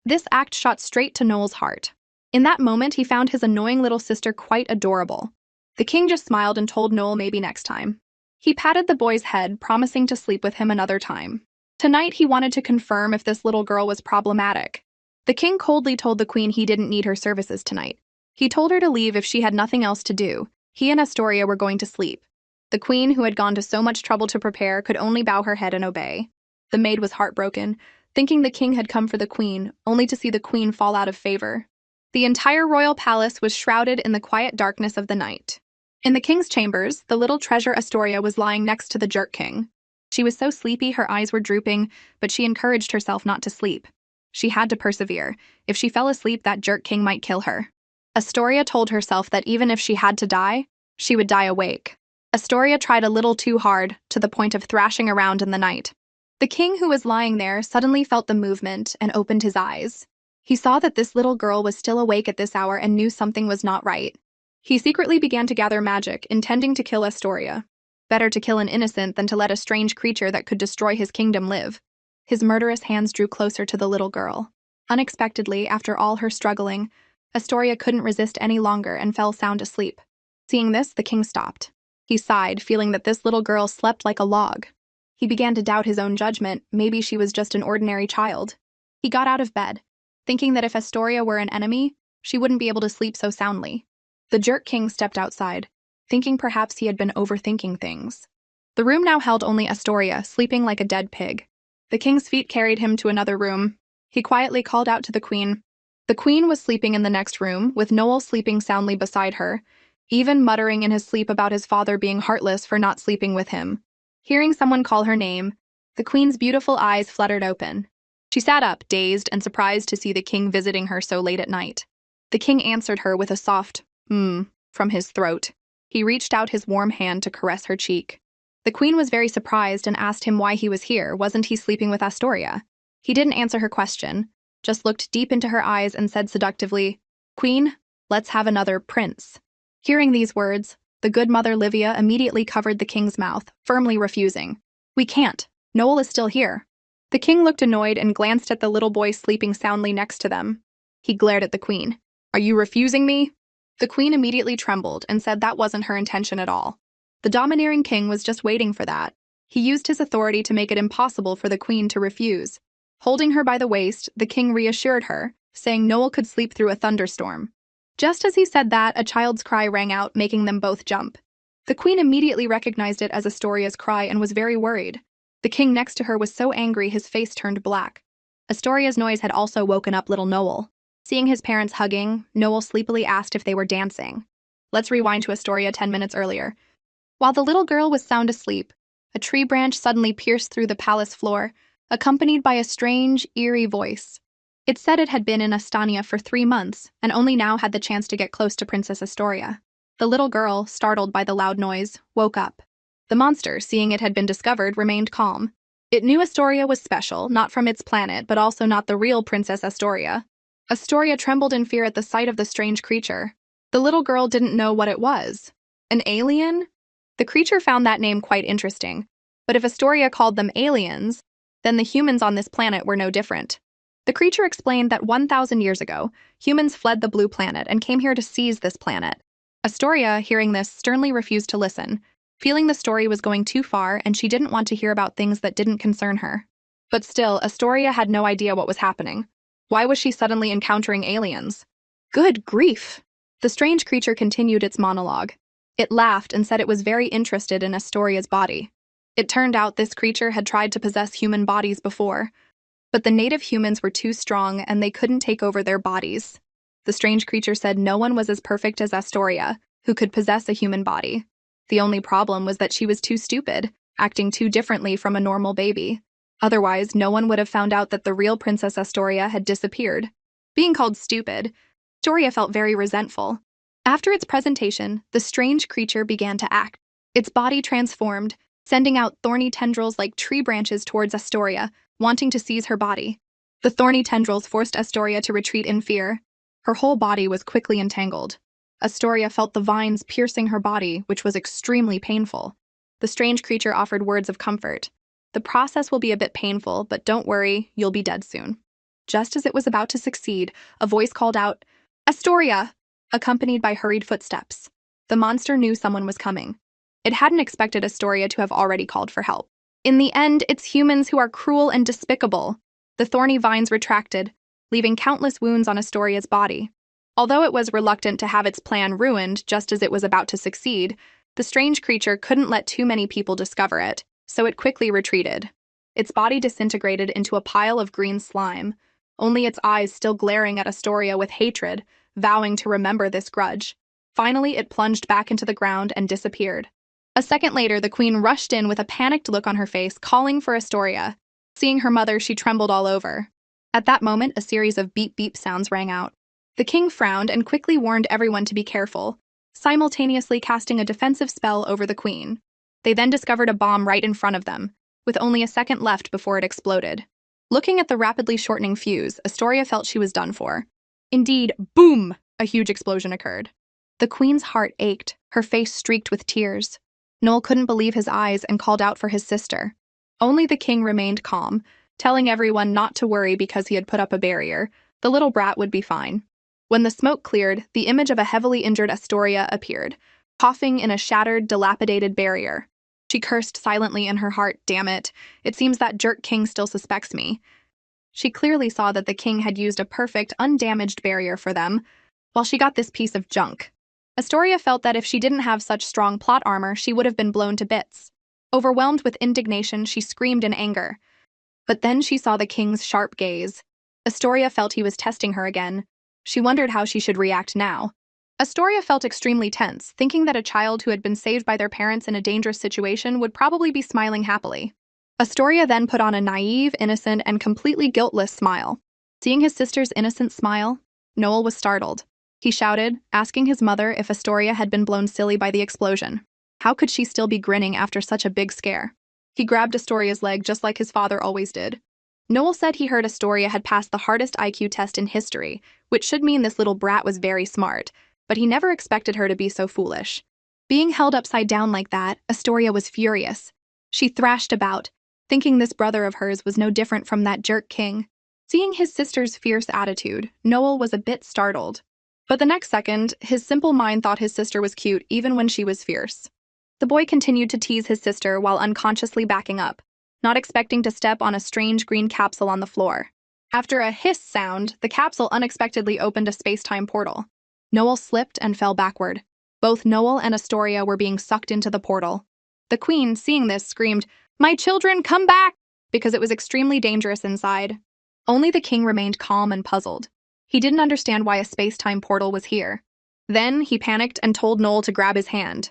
This act shot straight to Noel's heart. In that moment, he found his annoying little sister quite adorable. The king just smiled and told Noel maybe next time. He patted the boy's head, promising to sleep with him another time. Tonight, he wanted to confirm if this little girl was problematic. The king coldly told the queen he didn't need her services tonight. He told her to leave if she had nothing else to do. He and Astoria were going to sleep. The queen, who had gone to so much trouble to prepare, could only bow her head and obey. The maid was heartbroken, thinking the king had come for the queen, only to see the queen fall out of favor. The entire royal palace was shrouded in the quiet darkness of the night. In the king's chambers, the little treasure Astoria was lying next to the jerk king. She was so sleepy her eyes were drooping, but she encouraged herself not to sleep. She had to persevere. If she fell asleep, that jerk king might kill her. Astoria told herself that even if she had to die, she would die awake. Astoria tried a little too hard, to the point of thrashing around in the night. The king, who was lying there, suddenly felt the movement and opened his eyes. He saw that this little girl was still awake at this hour and knew something was not right. He secretly began to gather magic, intending to kill Astoria. Better to kill an innocent than to let a strange creature that could destroy his kingdom live. His murderous hands drew closer to the little girl. Unexpectedly, after all her struggling, Astoria couldn't resist any longer and fell sound asleep. Seeing this, the king stopped. He sighed, feeling that this little girl slept like a log. He began to doubt his own judgment. Maybe she was just an ordinary child. He got out of bed, thinking that if Astoria were an enemy, she wouldn't be able to sleep so soundly. The Jerk King stepped outside, thinking perhaps he had been overthinking things. The room now held only Astoria, sleeping like a dead pig. The king's feet carried him to another room. He quietly called out to the queen. The queen was sleeping in the next room, with Noel sleeping soundly beside her, even muttering in his sleep about his father being heartless for not sleeping with him. Hearing someone call her name, the queen's beautiful eyes fluttered open. She sat up, dazed and surprised to see the king visiting her so late at night. The king answered her with a soft, from his throat. He reached out his warm hand to caress her cheek. The queen was very surprised and asked him why he was here. Wasn't he sleeping with Astoria? He didn't answer her question, just looked deep into her eyes and said seductively, "Queen, let's have another prince." Hearing these words, the good mother Livia immediately covered the king's mouth, firmly refusing. "We can't. Noel is still here." The king looked annoyed and glanced at the little boy sleeping soundly next to them. He glared at the queen. "Are you refusing me?" The queen immediately trembled and said that wasn't her intention at all. The domineering king was just waiting for that. He used his authority to make it impossible for the queen to refuse. Holding her by the waist, the king reassured her, saying Noel could sleep through a thunderstorm. Just as he said that, a child's cry rang out, making them both jump. The queen immediately recognized it as Astoria's cry and was very worried. The king next to her was so angry his face turned black. Astoria's noise had also woken up little Noel. Seeing his parents hugging, Noel sleepily asked if they were dancing. Let's rewind to Astoria 10 minutes earlier. While the little girl was sound asleep, a tree branch suddenly pierced through the palace floor, accompanied by a strange, eerie voice. It said it had been in Astania for 3 months, and only now had the chance to get close to Princess Astoria. The little girl, startled by the loud noise, woke up. The monster, seeing it had been discovered, remained calm. It knew Astoria was special, not from its planet, but also not the real Princess Astoria. Astoria trembled in fear at the sight of the strange creature. The little girl didn't know what it was. An alien? The creature found that name quite interesting, but if Astoria called them aliens, then the humans on this planet were no different. The creature explained that 1,000 years ago, humans fled the blue planet and came here to seize this planet. Astoria, hearing this, sternly refused to listen, feeling the story was going too far and she didn't want to hear about things that didn't concern her. But still, Astoria had no idea what was happening. Why was she suddenly encountering aliens? Good grief! The strange creature continued its monologue. It laughed and said it was very interested in Astoria's body. It turned out this creature had tried to possess human bodies before, but the native humans were too strong and they couldn't take over their bodies. The strange creature said no one was as perfect as Astoria, who could possess a human body. The only problem was that she was too stupid, acting too differently from a normal baby. Otherwise, no one would have found out that the real Princess Astoria had disappeared. Being called stupid, Astoria felt very resentful. After its presentation, the strange creature began to act. Its body transformed, sending out thorny tendrils like tree branches towards Astoria, wanting to seize her body. The thorny tendrils forced Astoria to retreat in fear. Her whole body was quickly entangled. Astoria felt the vines piercing her body, which was extremely painful. The strange creature offered words of comfort. The process will be a bit painful, but don't worry, you'll be dead soon. Just as it was about to succeed, a voice called out, "Astoria!" accompanied by hurried footsteps. The monster knew someone was coming. It hadn't expected Astoria to have already called for help. In the end, it's humans who are cruel and despicable. The thorny vines retracted, leaving countless wounds on Astoria's body. Although it was reluctant to have its plan ruined just as it was about to succeed, the strange creature couldn't let too many people discover it, so it quickly retreated. Its body disintegrated into a pile of green slime, only its eyes still glaring at Astoria with hatred, vowing to remember this grudge. Finally, it plunged back into the ground and disappeared. A second later, the queen rushed in with a panicked look on her face, calling for Astoria. Seeing her mother, she trembled all over. At that moment, a series of beep-beep sounds rang out. The king frowned and quickly warned everyone to be careful, simultaneously casting a defensive spell over the queen. They then discovered a bomb right in front of them, with only a second left before it exploded. Looking at the rapidly shortening fuse, Astoria felt she was done for. Indeed, boom! A huge explosion occurred. The queen's heart ached, her face streaked with tears. Noel couldn't believe his eyes and called out for his sister. Only the king remained calm, telling everyone not to worry because he had put up a barrier. The little brat would be fine. When the smoke cleared, the image of a heavily injured Astoria appeared, coughing in a shattered, dilapidated barrier. She cursed silently in her heart. Damn it. It seems that jerk king still suspects me. She clearly saw that the king had used a perfect, undamaged barrier for them, while she got this piece of junk. Astoria felt that if she didn't have such strong plot armor, she would have been blown to bits. Overwhelmed with indignation, she screamed in anger. But then she saw the king's sharp gaze. Astoria felt he was testing her again. She wondered how she should react now. Astoria felt extremely tense, thinking that a child who had been saved by their parents in a dangerous situation would probably be smiling happily. Astoria then put on a naive, innocent, and completely guiltless smile. Seeing his sister's innocent smile, Noel was startled. He shouted, asking his mother if Astoria had been blown silly by the explosion. How could she still be grinning after such a big scare? He grabbed Astoria's leg just like his father always did. Noel said he heard Astoria had passed the hardest IQ test in history, which should mean this little brat was very smart, but he never expected her to be so foolish. Being held upside down like that, Astoria was furious. She thrashed about, thinking this brother of hers was no different from that jerk king. Seeing his sister's fierce attitude, Noel was a bit startled. But the next second, his simple mind thought his sister was cute even when she was fierce. The boy continued to tease his sister while unconsciously backing up, not expecting to step on a strange green capsule on the floor. After a hiss sound, the capsule unexpectedly opened a space-time portal. Noel slipped and fell backward. Both Noel and Astoria were being sucked into the portal. The queen, seeing this, screamed, "My children, come back!" because it was extremely dangerous inside. Only the king remained calm and puzzled. He didn't understand why a space-time portal was here. Then he panicked and told Noel to grab his hand.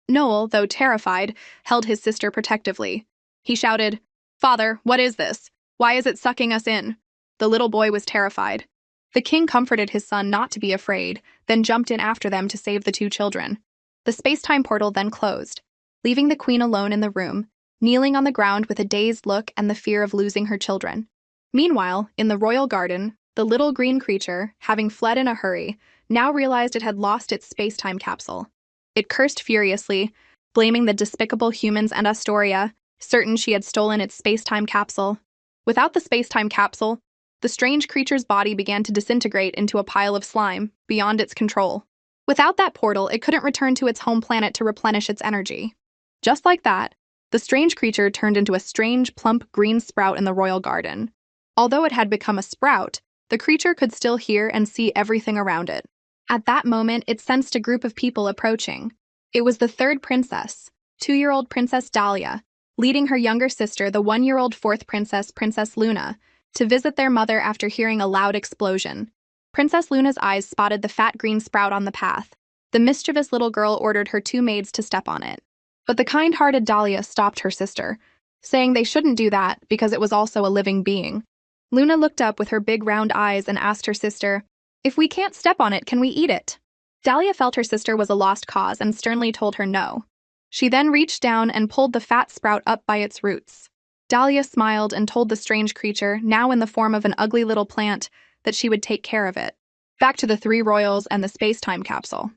Noel, though terrified, held his sister protectively. He shouted, "Father, what is this? Why is it sucking us in?" The little boy was terrified. The king comforted his son not to be afraid, then jumped in after them to save the two children. The space-time portal then closed, leaving the queen alone in the room, kneeling on the ground with a dazed look and the fear of losing her children. Meanwhile, in the royal garden, the little green creature, having fled in a hurry, now realized it had lost its space-time capsule. It cursed furiously, blaming the despicable humans and Astoria, certain she had stolen its space-time capsule. Without the space-time capsule, the strange creature's body began to disintegrate into a pile of slime, beyond its control. Without that portal, it couldn't return to its home planet to replenish its energy. Just like that, the strange creature turned into a strange, plump green sprout in the royal garden. Although it had become a sprout, the creature could still hear and see everything around it. At that moment, it sensed a group of people approaching. It was the third princess, 2-year-old Princess Dahlia, leading her younger sister, the 1-year-old fourth princess, Princess Luna, to visit their mother after hearing a loud explosion. Princess Luna's eyes spotted the fat green sprout on the path. The mischievous little girl ordered her 2 maids to step on it. But the kind-hearted Dahlia stopped her sister, saying they shouldn't do that because it was also a living being. Luna looked up with her big round eyes and asked her sister, "If we can't step on it, can we eat it?" Dahlia felt her sister was a lost cause and sternly told her no. She then reached down and pulled the fat sprout up by its roots. Dahlia smiled and told the strange creature, now in the form of an ugly little plant, that she would take care of it. Back to the 3 royals and the space-time capsule.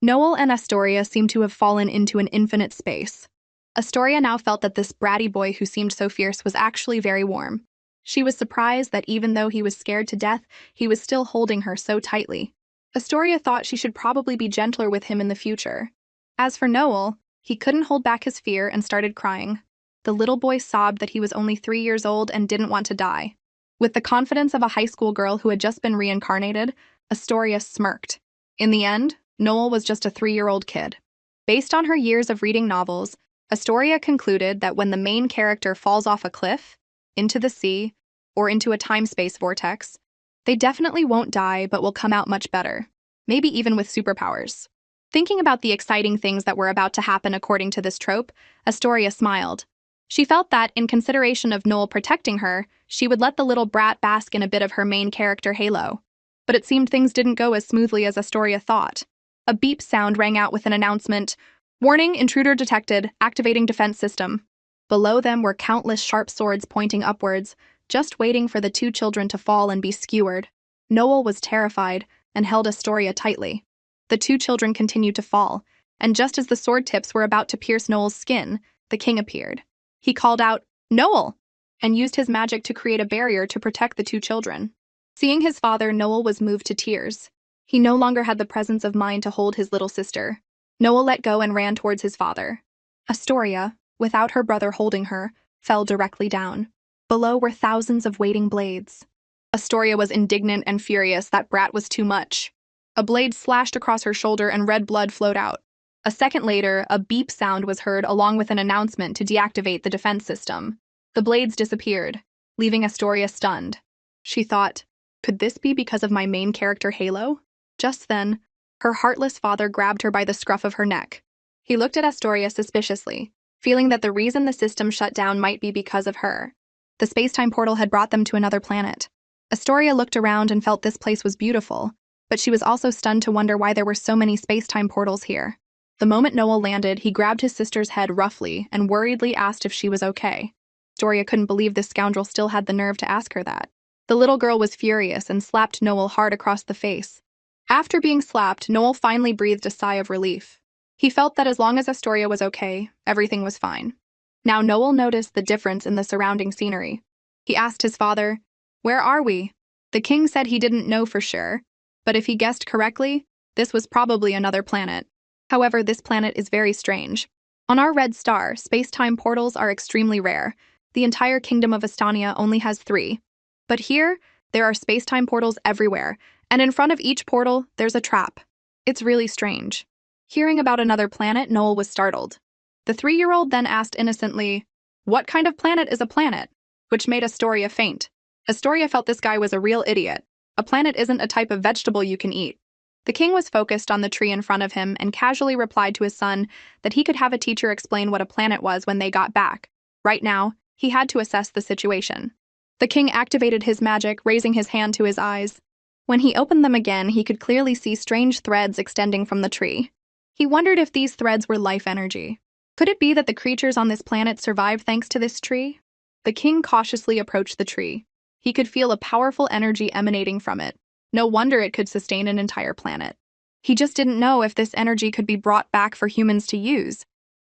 Noel and Astoria seemed to have fallen into an infinite space. Astoria now felt that this bratty boy who seemed so fierce was actually very warm. She was surprised that even though he was scared to death, he was still holding her so tightly. Astoria thought she should probably be gentler with him in the future. As for Noel, he couldn't hold back his fear and started crying. The little boy sobbed that he was only 3 years old and didn't want to die. With the confidence of a high school girl who had just been reincarnated, Astoria smirked. In the end, Noel was just a 3-year-old kid. Based on her years of reading novels, Astoria concluded that when the main character falls off a cliff, into the sea, or into a time-space vortex, they definitely won't die but will come out much better, maybe even with superpowers. Thinking about the exciting things that were about to happen according to this trope, Astoria smiled. She felt that, in consideration of Noel protecting her, she would let the little brat bask in a bit of her main character halo. But it seemed things didn't go as smoothly as Astoria thought. A beep sound rang out with an announcement, "Warning, intruder detected, activating defense system." Below them were countless sharp swords pointing upwards, just waiting for the 2 children to fall and be skewered. Noel was terrified and held Astoria tightly. The 2 children continued to fall, and just as the sword tips were about to pierce Noel's skin, the king appeared. He called out, "Noel!" and used his magic to create a barrier to protect the 2 children. Seeing his father, Noel was moved to tears. He no longer had the presence of mind to hold his little sister. Noel let go and ran towards his father. Astoria, without her brother holding her, fell directly down. Below were thousands of waiting blades. Astoria was indignant and furious that brat was too much. A blade slashed across her shoulder and red blood flowed out. A second later, a beep sound was heard along with an announcement to deactivate the defense system. The blades disappeared, leaving Astoria stunned. She thought, could this be because of my main character Halo? Just then, her heartless father grabbed her by the scruff of her neck. He looked at Astoria suspiciously, feeling that the reason the system shut down might be because of her. The space-time portal had brought them to another planet. Astoria looked around and felt this place was beautiful, but she was also stunned to wonder why there were so many space-time portals here. The moment Noel landed, he grabbed his sister's head roughly and worriedly asked if she was okay. Astoria couldn't believe this scoundrel still had the nerve to ask her that. The little girl was furious and slapped Noel hard across the face. After being slapped, Noel finally breathed a sigh of relief. He felt that as long as Astoria was okay, everything was fine. Now Noel noticed the difference in the surrounding scenery. He asked his father, "Where are we?" The king said he didn't know for sure, but if he guessed correctly, this was probably another planet. However, this planet is very strange. On our red star, space-time portals are extremely rare. The entire kingdom of Estonia only has 3. But here, there are space-time portals everywhere, and in front of each portal, there's a trap. It's really strange. Hearing about another planet, Noel was startled. The 3-year-old then asked innocently, "What kind of planet is a planet?" Which made Astoria faint. Astoria felt this guy was a real idiot. A planet isn't a type of vegetable you can eat. The king was focused on the tree in front of him and casually replied to his son that he could have a teacher explain what a planet was when they got back. Right now, he had to assess the situation. The king activated his magic, raising his hand to his eyes. When he opened them again, he could clearly see strange threads extending from the tree. He wondered if these threads were life energy. Could it be that the creatures on this planet survived thanks to this tree? The king cautiously approached the tree. He could feel a powerful energy emanating from it. No wonder it could sustain an entire planet. He just didn't know if this energy could be brought back for humans to use.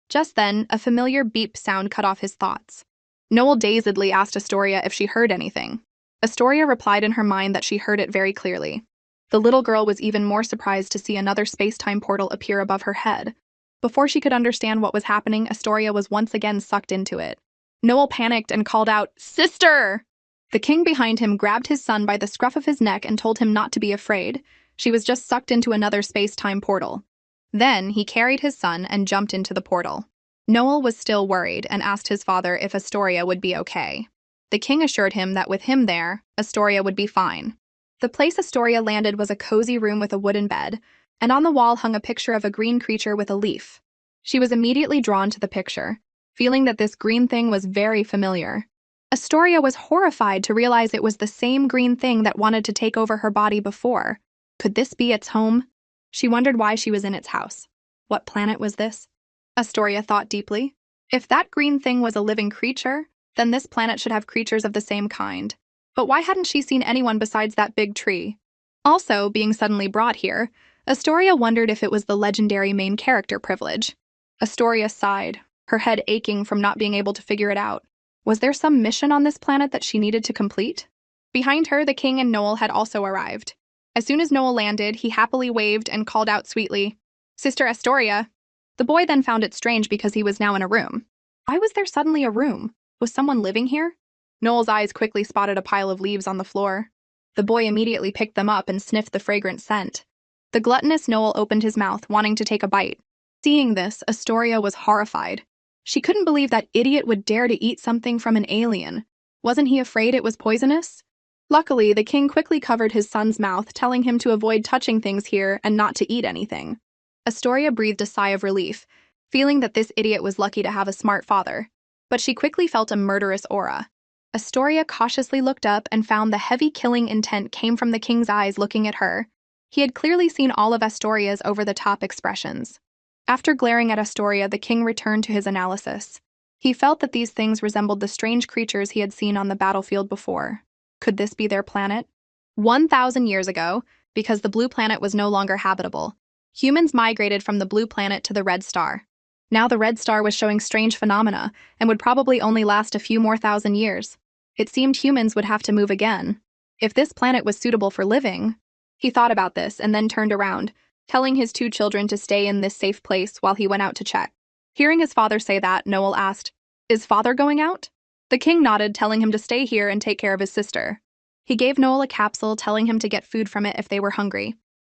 Just then, a familiar beep sound cut off his thoughts. Noel dazedly asked Astoria if she heard anything. Astoria replied in her mind that she heard it very clearly. The little girl was even more surprised to see another space-time portal appear above her head. Before she could understand what was happening, Astoria was once again sucked into it. Noel panicked and called out, "Sister!" The king behind him grabbed his son by the scruff of his neck and told him not to be afraid. She was just sucked into another space-time portal. Then, he carried his son and jumped into the portal. Noel was still worried and asked his father if Astoria would be okay. The king assured him that with him there, Astoria would be fine. The place Astoria landed was a cozy room with a wooden bed, and on the wall hung a picture of a green creature with a leaf. She was immediately drawn to the picture, feeling that this green thing was very familiar. Astoria was horrified to realize it was the same green thing that wanted to take over her body before. Could this be its home? She wondered why she was in its house. What planet was this? Astoria thought deeply. If that green thing was a living creature, then this planet should have creatures of the same kind. But why hadn't she seen anyone besides that big tree? Also, being suddenly brought here, Astoria wondered if it was the legendary main character privilege. Astoria sighed, her head aching from not being able to figure it out. Was there some mission on this planet that she needed to complete? Behind her, the king and Noel had also arrived. As soon as Noel landed, he happily waved and called out sweetly, "Sister Astoria." The boy then found it strange because he was now in a room. Why was there suddenly a room? Was someone living here? Noel's eyes quickly spotted a pile of leaves on the floor. The boy immediately picked them up and sniffed the fragrant scent. The gluttonous Noel opened his mouth, wanting to take a bite. Seeing this, Astoria was horrified. She couldn't believe that idiot would dare to eat something from an alien. Wasn't he afraid it was poisonous? Luckily, the king quickly covered his son's mouth, telling him to avoid touching things here and not to eat anything. Astoria breathed a sigh of relief, feeling that this idiot was lucky to have a smart father. But she quickly felt a murderous aura. Astoria cautiously looked up and found the heavy killing intent came from the king's eyes looking at her. He had clearly seen all of Astoria's over-the-top expressions. After glaring at Astoria, the king returned to his analysis. He felt that these things resembled the strange creatures he had seen on the battlefield before. Could this be their planet? 1,000 years ago, because the blue planet was no longer habitable, humans migrated from the blue planet to the red star. Now the red star was showing strange phenomena and would probably only last a few more thousand years. It seemed humans would have to move again. If this planet was suitable for living... He thought about this and then turned around. telling his two children to stay in this safe place while he went out to check. Hearing his father say that, Noel asked, "Is father going out?" The king nodded, telling him to stay here and take care of his sister. He gave Noel a capsule, telling him to get food from it if they were hungry.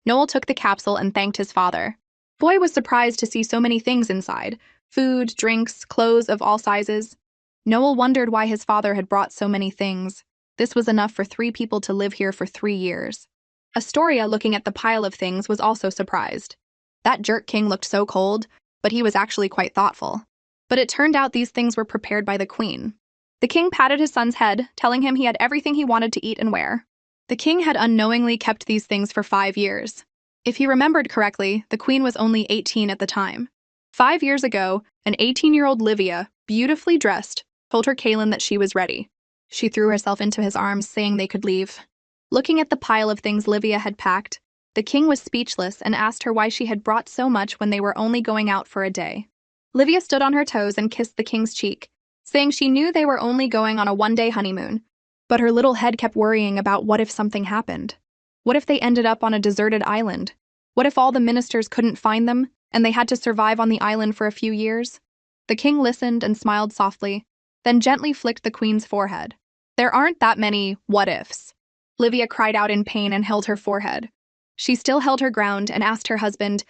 Noel took the capsule and thanked his father. Boy was surprised to see so many things inside: food, drinks, clothes of all sizes. Noel wondered why his father had brought so many things. This was enough for 3 people to live here for 3 years. Astoria, looking at the pile of things, was also surprised. That jerk king looked so cold, but he was actually quite thoughtful. But it turned out these things were prepared by the queen. The king patted his son's head, telling him he had everything he wanted to eat and wear. The king had unknowingly kept these things for 5 years. If he remembered correctly, the queen was only 18 at the time. 5 years ago, an 18-year-old Livia, beautifully dressed, told her Kaelin that she was ready. She threw herself into his arms, saying they could leave. Looking at the pile of things Livia had packed, the king was speechless and asked her why she had brought so much when they were only going out for a day. Livia stood on her toes and kissed the king's cheek, saying she knew they were only going on a one-day honeymoon. But her little head kept worrying about what if something happened. What if they ended up on a deserted island? What if all the ministers couldn't find them, and they had to survive on the island for a few years? The king listened and smiled softly, then gently flicked the queen's forehead. There aren't that many what-ifs. Livia cried out in pain and held her forehead. She still held her ground and asked her husband,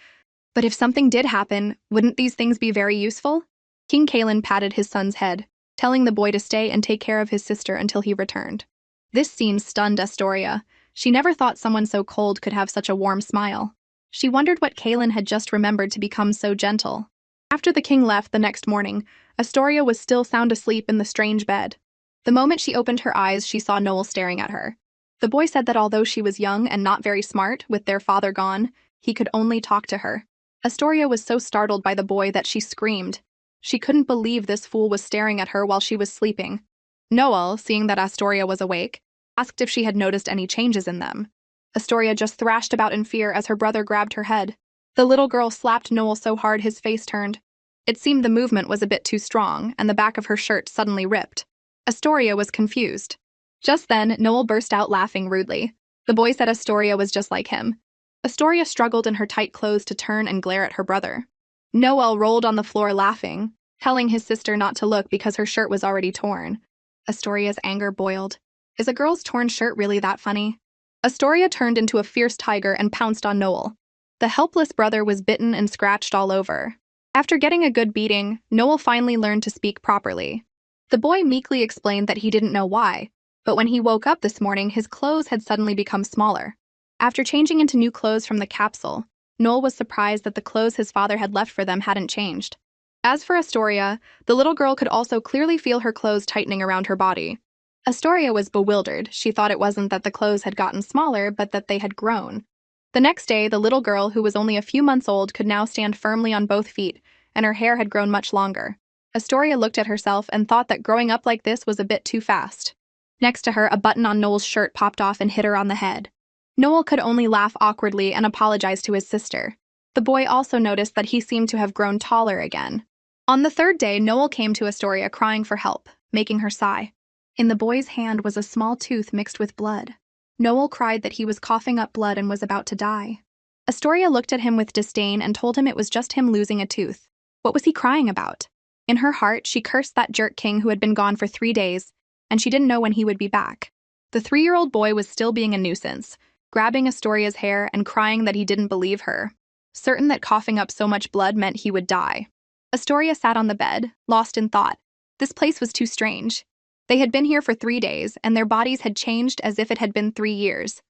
"But if something did happen, wouldn't these things be very useful?" King Kaelin patted his son's head, telling the boy to stay and take care of his sister until he returned. This scene stunned Astoria. She never thought someone so cold could have such a warm smile. She wondered what Kaelin had just remembered to become so gentle. After the king left the next morning, Astoria was still sound asleep in the strange bed. The moment she opened her eyes, she saw Noel staring at her. The boy said that although she was young and not very smart, with their father gone, he could only talk to her. Astoria was so startled by the boy that she screamed. She couldn't believe this fool was staring at her while she was sleeping. Noel, seeing that Astoria was awake, asked if she had noticed any changes in them. Astoria just thrashed about in fear as her brother grabbed her head. The little girl slapped Noel so hard his face turned. It seemed the movement was a bit too strong, and the back of her shirt suddenly ripped. Astoria was confused. Just then, Noel burst out laughing rudely. The boy said Astoria was just like him. Astoria struggled in her tight clothes to turn and glare at her brother. Noel rolled on the floor laughing, telling his sister not to look because her shirt was already torn. Astoria's anger boiled. Is a girl's torn shirt really that funny? Astoria turned into a fierce tiger and pounced on Noel. The helpless brother was bitten and scratched all over. After getting a good beating, Noel finally learned to speak properly. The boy meekly explained that he didn't know why, but when he woke up this morning, his clothes had suddenly become smaller. After changing into new clothes from the capsule, Noel was surprised that the clothes his father had left for them hadn't changed. As for Astoria, the little girl could also clearly feel her clothes tightening around her body. Astoria was bewildered. She thought it wasn't that the clothes had gotten smaller, but that they had grown. The next day, the little girl, who was only a few months old, could now stand firmly on both feet, and her hair had grown much longer. Astoria looked at herself and thought that growing up like this was a bit too fast. Next to her, a button on Noel's shirt popped off and hit her on the head. Noel could only laugh awkwardly and apologize to his sister. The boy also noticed that he seemed to have grown taller again. On the third day, Noel came to Astoria crying for help, making her sigh. In the boy's hand was a small tooth mixed with blood. Noel cried that he was coughing up blood and was about to die. Astoria looked at him with disdain and told him it was just him losing a tooth. What was he crying about? In her heart, she cursed that jerk king who had been gone for 3 days, and she didn't know when he would be back. The 3-year-old boy was still being a nuisance, grabbing Astoria's hair and crying that he didn't believe her, certain that coughing up so much blood meant he would die. Astoria sat on the bed, lost in thought. This place was too strange. They had been here for 3 days, and their bodies had changed as if it had been 3 years.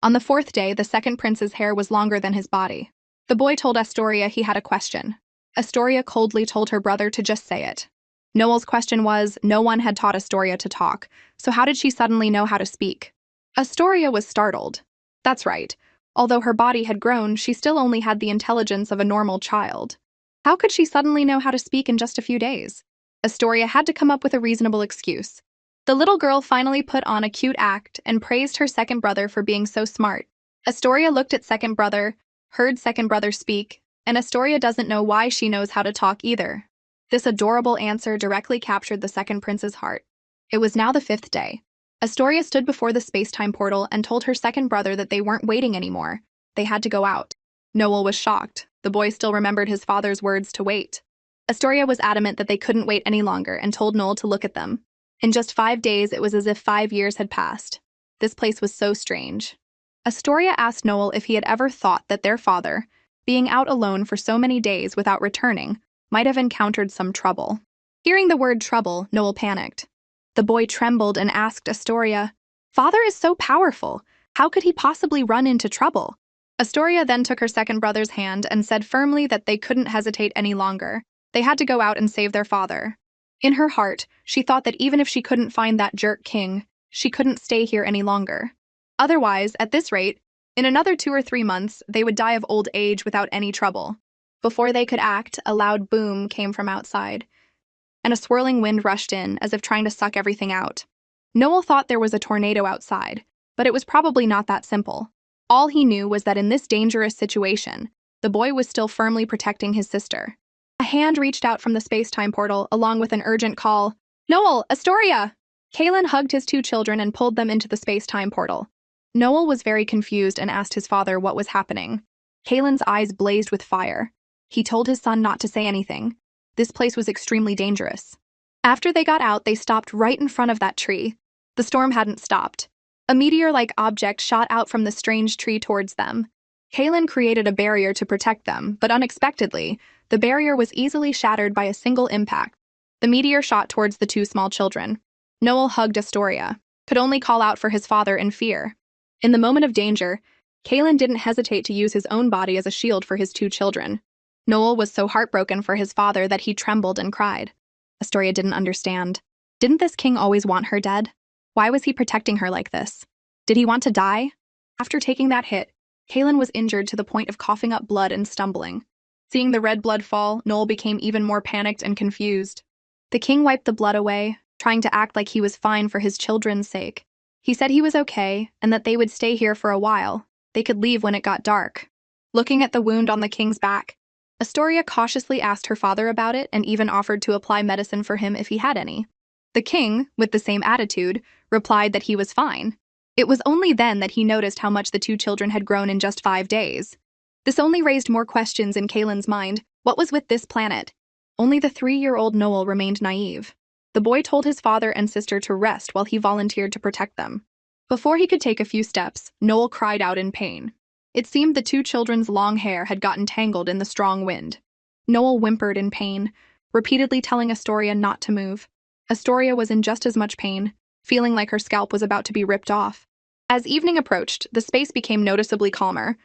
On the 4th day, the second prince's hair was longer than his body. The boy told Astoria he had a question. Astoria coldly told her brother to just say it. Noel's question was, no one had taught Astoria to talk, so how did she suddenly know how to speak? Astoria was startled. That's right. Although her body had grown, she still only had the intelligence of a normal child. How could she suddenly know how to speak in just a few days? Astoria had to come up with a reasonable excuse. The little girl finally put on a cute act and praised her second brother for being so smart. Astoria looked at second brother, heard second brother speak, and Astoria doesn't know why she knows how to talk either. This adorable answer directly captured the second prince's heart. It was now the 5th day. Astoria stood before the space-time portal and told her second brother that they weren't waiting anymore. They had to go out. Noel was shocked. The boy still remembered his father's words to wait. Astoria was adamant that they couldn't wait any longer and told Noel to look at them. In just 5 days, it was as if 5 years had passed. This place was so strange. Astoria asked Noel if he had ever thought that their father, being out alone for so many days without returning, might have encountered some trouble. Hearing the word trouble, Noel panicked. The boy trembled and asked Astoria, "Father is so powerful. How could he possibly run into trouble?" Astoria then took her second brother's hand and said firmly that they couldn't hesitate any longer. They had to go out and save their father. In her heart, she thought that even if she couldn't find that jerk king, she couldn't stay here any longer. Otherwise, at this rate, in another 2 or 3 months, they would die of old age without any trouble. Before they could act, a loud boom came from outside, and a swirling wind rushed in, as if trying to suck everything out. Noel thought there was a tornado outside, but it was probably not that simple. All he knew was that in this dangerous situation, the boy was still firmly protecting his sister. A hand reached out from the space-time portal, along with an urgent call. "Noel, Astoria!" Kalen hugged his 2 children and pulled them into the space-time portal. Noel was very confused and asked his father what was happening. Kalen's eyes blazed with fire. He told his son not to say anything. This place was extremely dangerous. After they got out, they stopped right in front of that tree. The storm hadn't stopped. A meteor-like object shot out from the strange tree towards them. Kalen created a barrier to protect them, but unexpectedly, the barrier was easily shattered by a single impact. The meteor shot towards the 2 small children. Noel hugged Astoria, could only call out for his father in fear. In the moment of danger, Kalen didn't hesitate to use his own body as a shield for his 2 children. Noel was so heartbroken for his father that he trembled and cried. Astoria didn't understand. Didn't this king always want her dead? Why was he protecting her like this? Did he want to die? After taking that hit, Kalen was injured to the point of coughing up blood and stumbling. Seeing the red blood fall, Noel became even more panicked and confused. The king wiped the blood away, trying to act like he was fine for his children's sake. He said he was okay and that they would stay here for a while. They could leave when it got dark. Looking at the wound on the king's back, Astoria cautiously asked her father about it and even offered to apply medicine for him if he had any. The king, with the same attitude, replied that he was fine. It was only then that he noticed how much the 2 children had grown in just 5 days. This only raised more questions in Kalen's mind. What was with this planet? Only the 3-year-old Noel remained naive. The boy told his father and sister to rest while he volunteered to protect them. Before he could take a few steps, Noel cried out in pain. It seemed the 2 children's long hair had gotten tangled in the strong wind. Noel whimpered in pain, repeatedly telling Astoria not to move. Astoria was in just as much pain, feeling like her scalp was about to be ripped off. As evening approached, the space became noticeably calmer.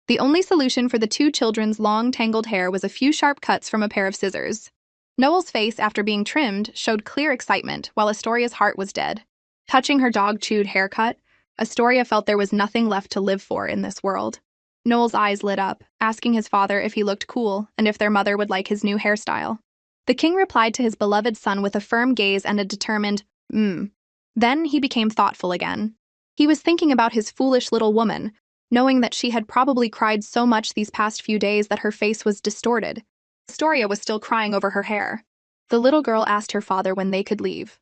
The only solution for the 2 children's long, tangled hair was a few sharp cuts from a pair of scissors. Noel's face, after being trimmed, showed clear excitement, while Astoria's heart was dead. Touching her dog-chewed haircut, Astoria felt there was nothing left to live for in this world. Noel's eyes lit up, asking his father if he looked cool and if their mother would like his new hairstyle. The king replied to his beloved son with a firm gaze and a determined, Then he became thoughtful again. He was thinking about his foolish little woman, knowing that she had probably cried so much these past few days that her face was distorted. Astoria was still crying over her hair. The little girl asked her father when they could leave.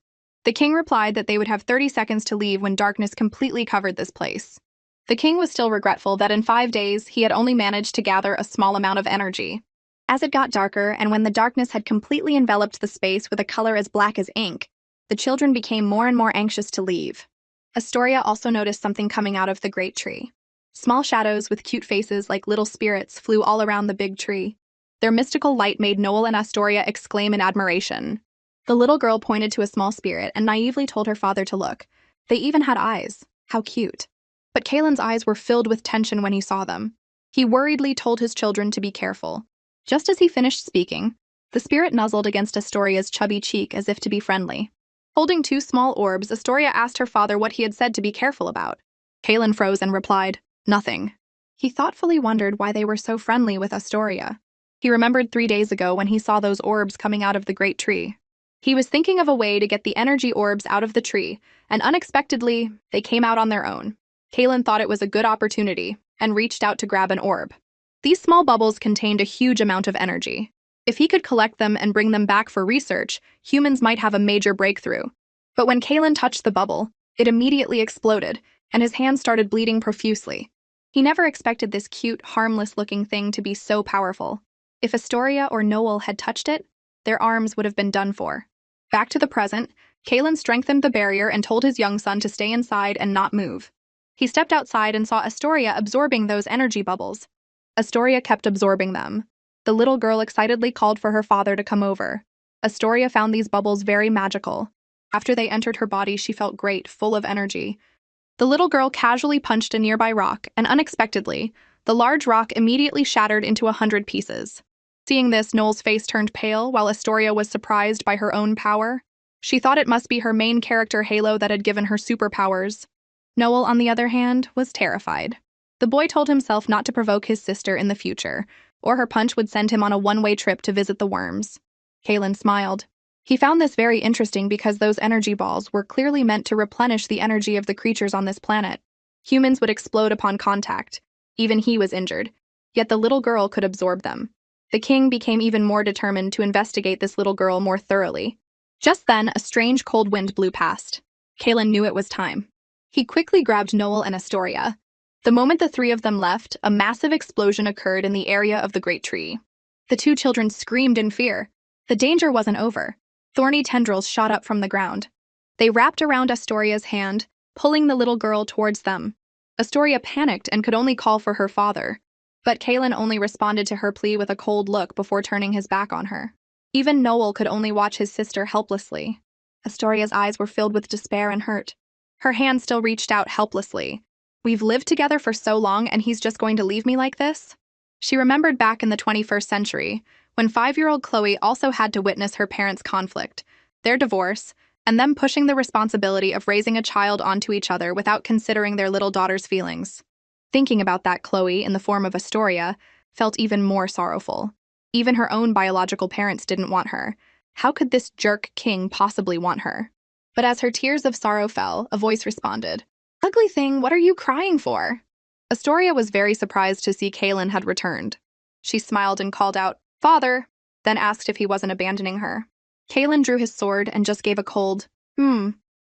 The king replied that they would have 30 seconds to leave when darkness completely covered this place. The king was still regretful that in 5 days he had only managed to gather a small amount of energy. As it got darker and when the darkness had completely enveloped the space with a color as black as ink, the children became more and more anxious to leave. Astoria also noticed something coming out of the great tree. Small shadows with cute faces like little spirits flew all around the big tree. Their mystical light made Noel and Astoria exclaim in admiration. The little girl pointed to a small spirit and naively told her father to look. They even had eyes. How cute. But Kalen's eyes were filled with tension when he saw them. He worriedly told his children to be careful. Just as he finished speaking, the spirit nuzzled against Astoria's chubby cheek as if to be friendly. Holding 2 small orbs, Astoria asked her father what he had said to be careful about. Kalen froze and replied, "Nothing." He thoughtfully wondered why they were so friendly with Astoria. He remembered 3 days ago when he saw those orbs coming out of the great tree. He was thinking of a way to get the energy orbs out of the tree, and unexpectedly, they came out on their own. Kalen thought it was a good opportunity and reached out to grab an orb. These small bubbles contained a huge amount of energy. If he could collect them and bring them back for research, humans might have a major breakthrough. But when Kalen touched the bubble, it immediately exploded, and his hand started bleeding profusely. He never expected this cute, harmless-looking thing to be so powerful. If Astoria or Noel had touched it, their arms would have been done for. Back to the present, Kalen strengthened the barrier and told his young son to stay inside and not move. He stepped outside and saw Astoria absorbing those energy bubbles. Astoria kept absorbing them. The little girl excitedly called for her father to come over. Astoria found these bubbles very magical. After they entered her body, she felt great, full of energy. The little girl casually punched a nearby rock, and unexpectedly, the large rock immediately shattered into 100 pieces. Seeing this, Noel's face turned pale, while Astoria was surprised by her own power. She thought it must be her main character Halo that had given her superpowers. Noel, on the other hand, was terrified. The boy told himself not to provoke his sister in the future, or her punch would send him on a one-way trip to visit the worms. Kalen smiled. He found this very interesting because those energy balls were clearly meant to replenish the energy of the creatures on this planet. Humans would explode upon contact. Even he was injured. Yet the little girl could absorb them. The king became even more determined to investigate this little girl more thoroughly. Just then, a strange cold wind blew past. Kalen knew it was time. He quickly grabbed Noel and Astoria. The moment the three of them left, a massive explosion occurred in the area of the great tree. The two children screamed in fear. The danger wasn't over. Thorny tendrils shot up from the ground. They wrapped around Astoria's hand, pulling the little girl towards them. Astoria panicked and could only call for her father. But Kalen only responded to her plea with a cold look before turning his back on her. Even Noel could only watch his sister helplessly. Astoria's eyes were filled with despair and hurt. Her hand still reached out helplessly. We've lived together for so long and he's just going to leave me like this? She remembered back in the 21st century, when 5-year-old Chloe also had to witness her parents' conflict, their divorce, and them pushing the responsibility of raising a child onto each other without considering their little daughter's feelings. Thinking about that, Chloe, in the form of Astoria, felt even more sorrowful. Even her own biological parents didn't want her. How could this jerk king possibly want her? But as her tears of sorrow fell, a voice responded. Ugly thing, what are you crying for? Astoria was very surprised to see Kalen had returned. She smiled and called out, Father, then asked if he wasn't abandoning her. Kalen drew his sword and just gave a cold,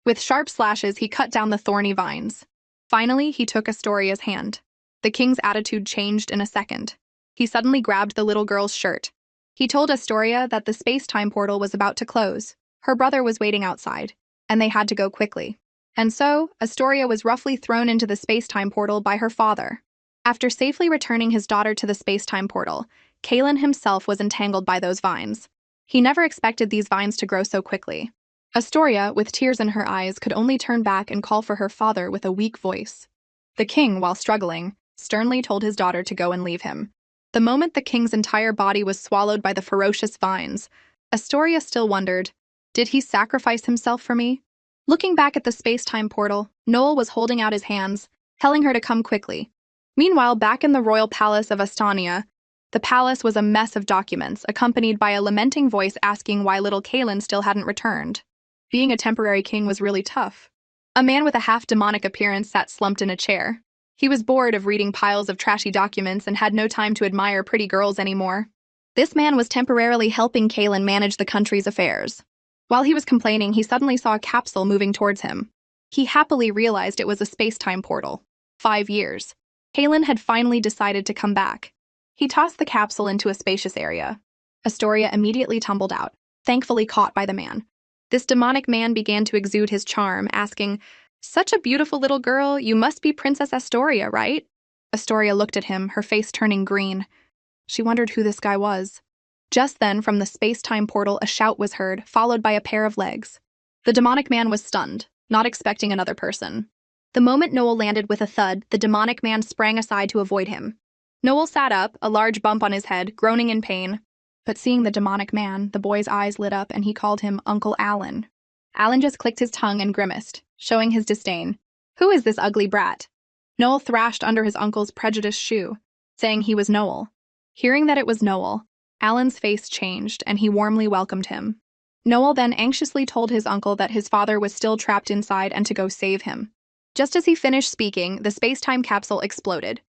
With sharp slashes, he cut down the thorny vines. Finally, he took Astoria's hand. The king's attitude changed in a second. He suddenly grabbed the little girl's shirt. He told Astoria that the space-time portal was about to close. Her brother was waiting outside, and they had to go quickly. And so, Astoria was roughly thrown into the space-time portal by her father. After safely returning his daughter to the space-time portal, Kalen himself was entangled by those vines. He never expected these vines to grow so quickly. Astoria, with tears in her eyes, could only turn back and call for her father with a weak voice. The king, while struggling, sternly told his daughter to go and leave him. The moment the king's entire body was swallowed by the ferocious vines, Astoria still wondered, did he sacrifice himself for me? Looking back at the space-time portal, Noel was holding out his hands, telling her to come quickly. Meanwhile, back in the royal palace of Estonia, the palace was a mess of documents, accompanied by a lamenting voice asking why little Kalen still hadn't returned. Being a temporary king was really tough. A man with a half-demonic appearance sat slumped in a chair. He was bored of reading piles of trashy documents and had no time to admire pretty girls anymore. This man was temporarily helping Kalen manage the country's affairs. While he was complaining, he suddenly saw a capsule moving towards him. He happily realized it was a space-time portal. 5 years. Kalen had finally decided to come back. He tossed the capsule into a spacious area. Astoria immediately tumbled out, thankfully caught by the man. This demonic man began to exude his charm, asking, Such a beautiful little girl, you must be Princess Astoria, right? Astoria looked at him, her face turning green. She wondered who this guy was. Just then, from the space-time portal, a shout was heard, followed by a pair of legs. The demonic man was stunned, not expecting another person. The moment Noel landed with a thud, the demonic man sprang aside to avoid him. Noel sat up, a large bump on his head, groaning in pain. But seeing the demonic man, the boy's eyes lit up and he called him Uncle Alan. Alan just clicked his tongue and grimaced, showing his disdain. Who is this ugly brat? Noel thrashed under his uncle's prejudiced shoe, saying he was Noel. Hearing that it was Noel, Alan's face changed and he warmly welcomed him. Noel then anxiously told his uncle that his father was still trapped inside and to go save him. Just as he finished speaking, the space-time capsule exploded.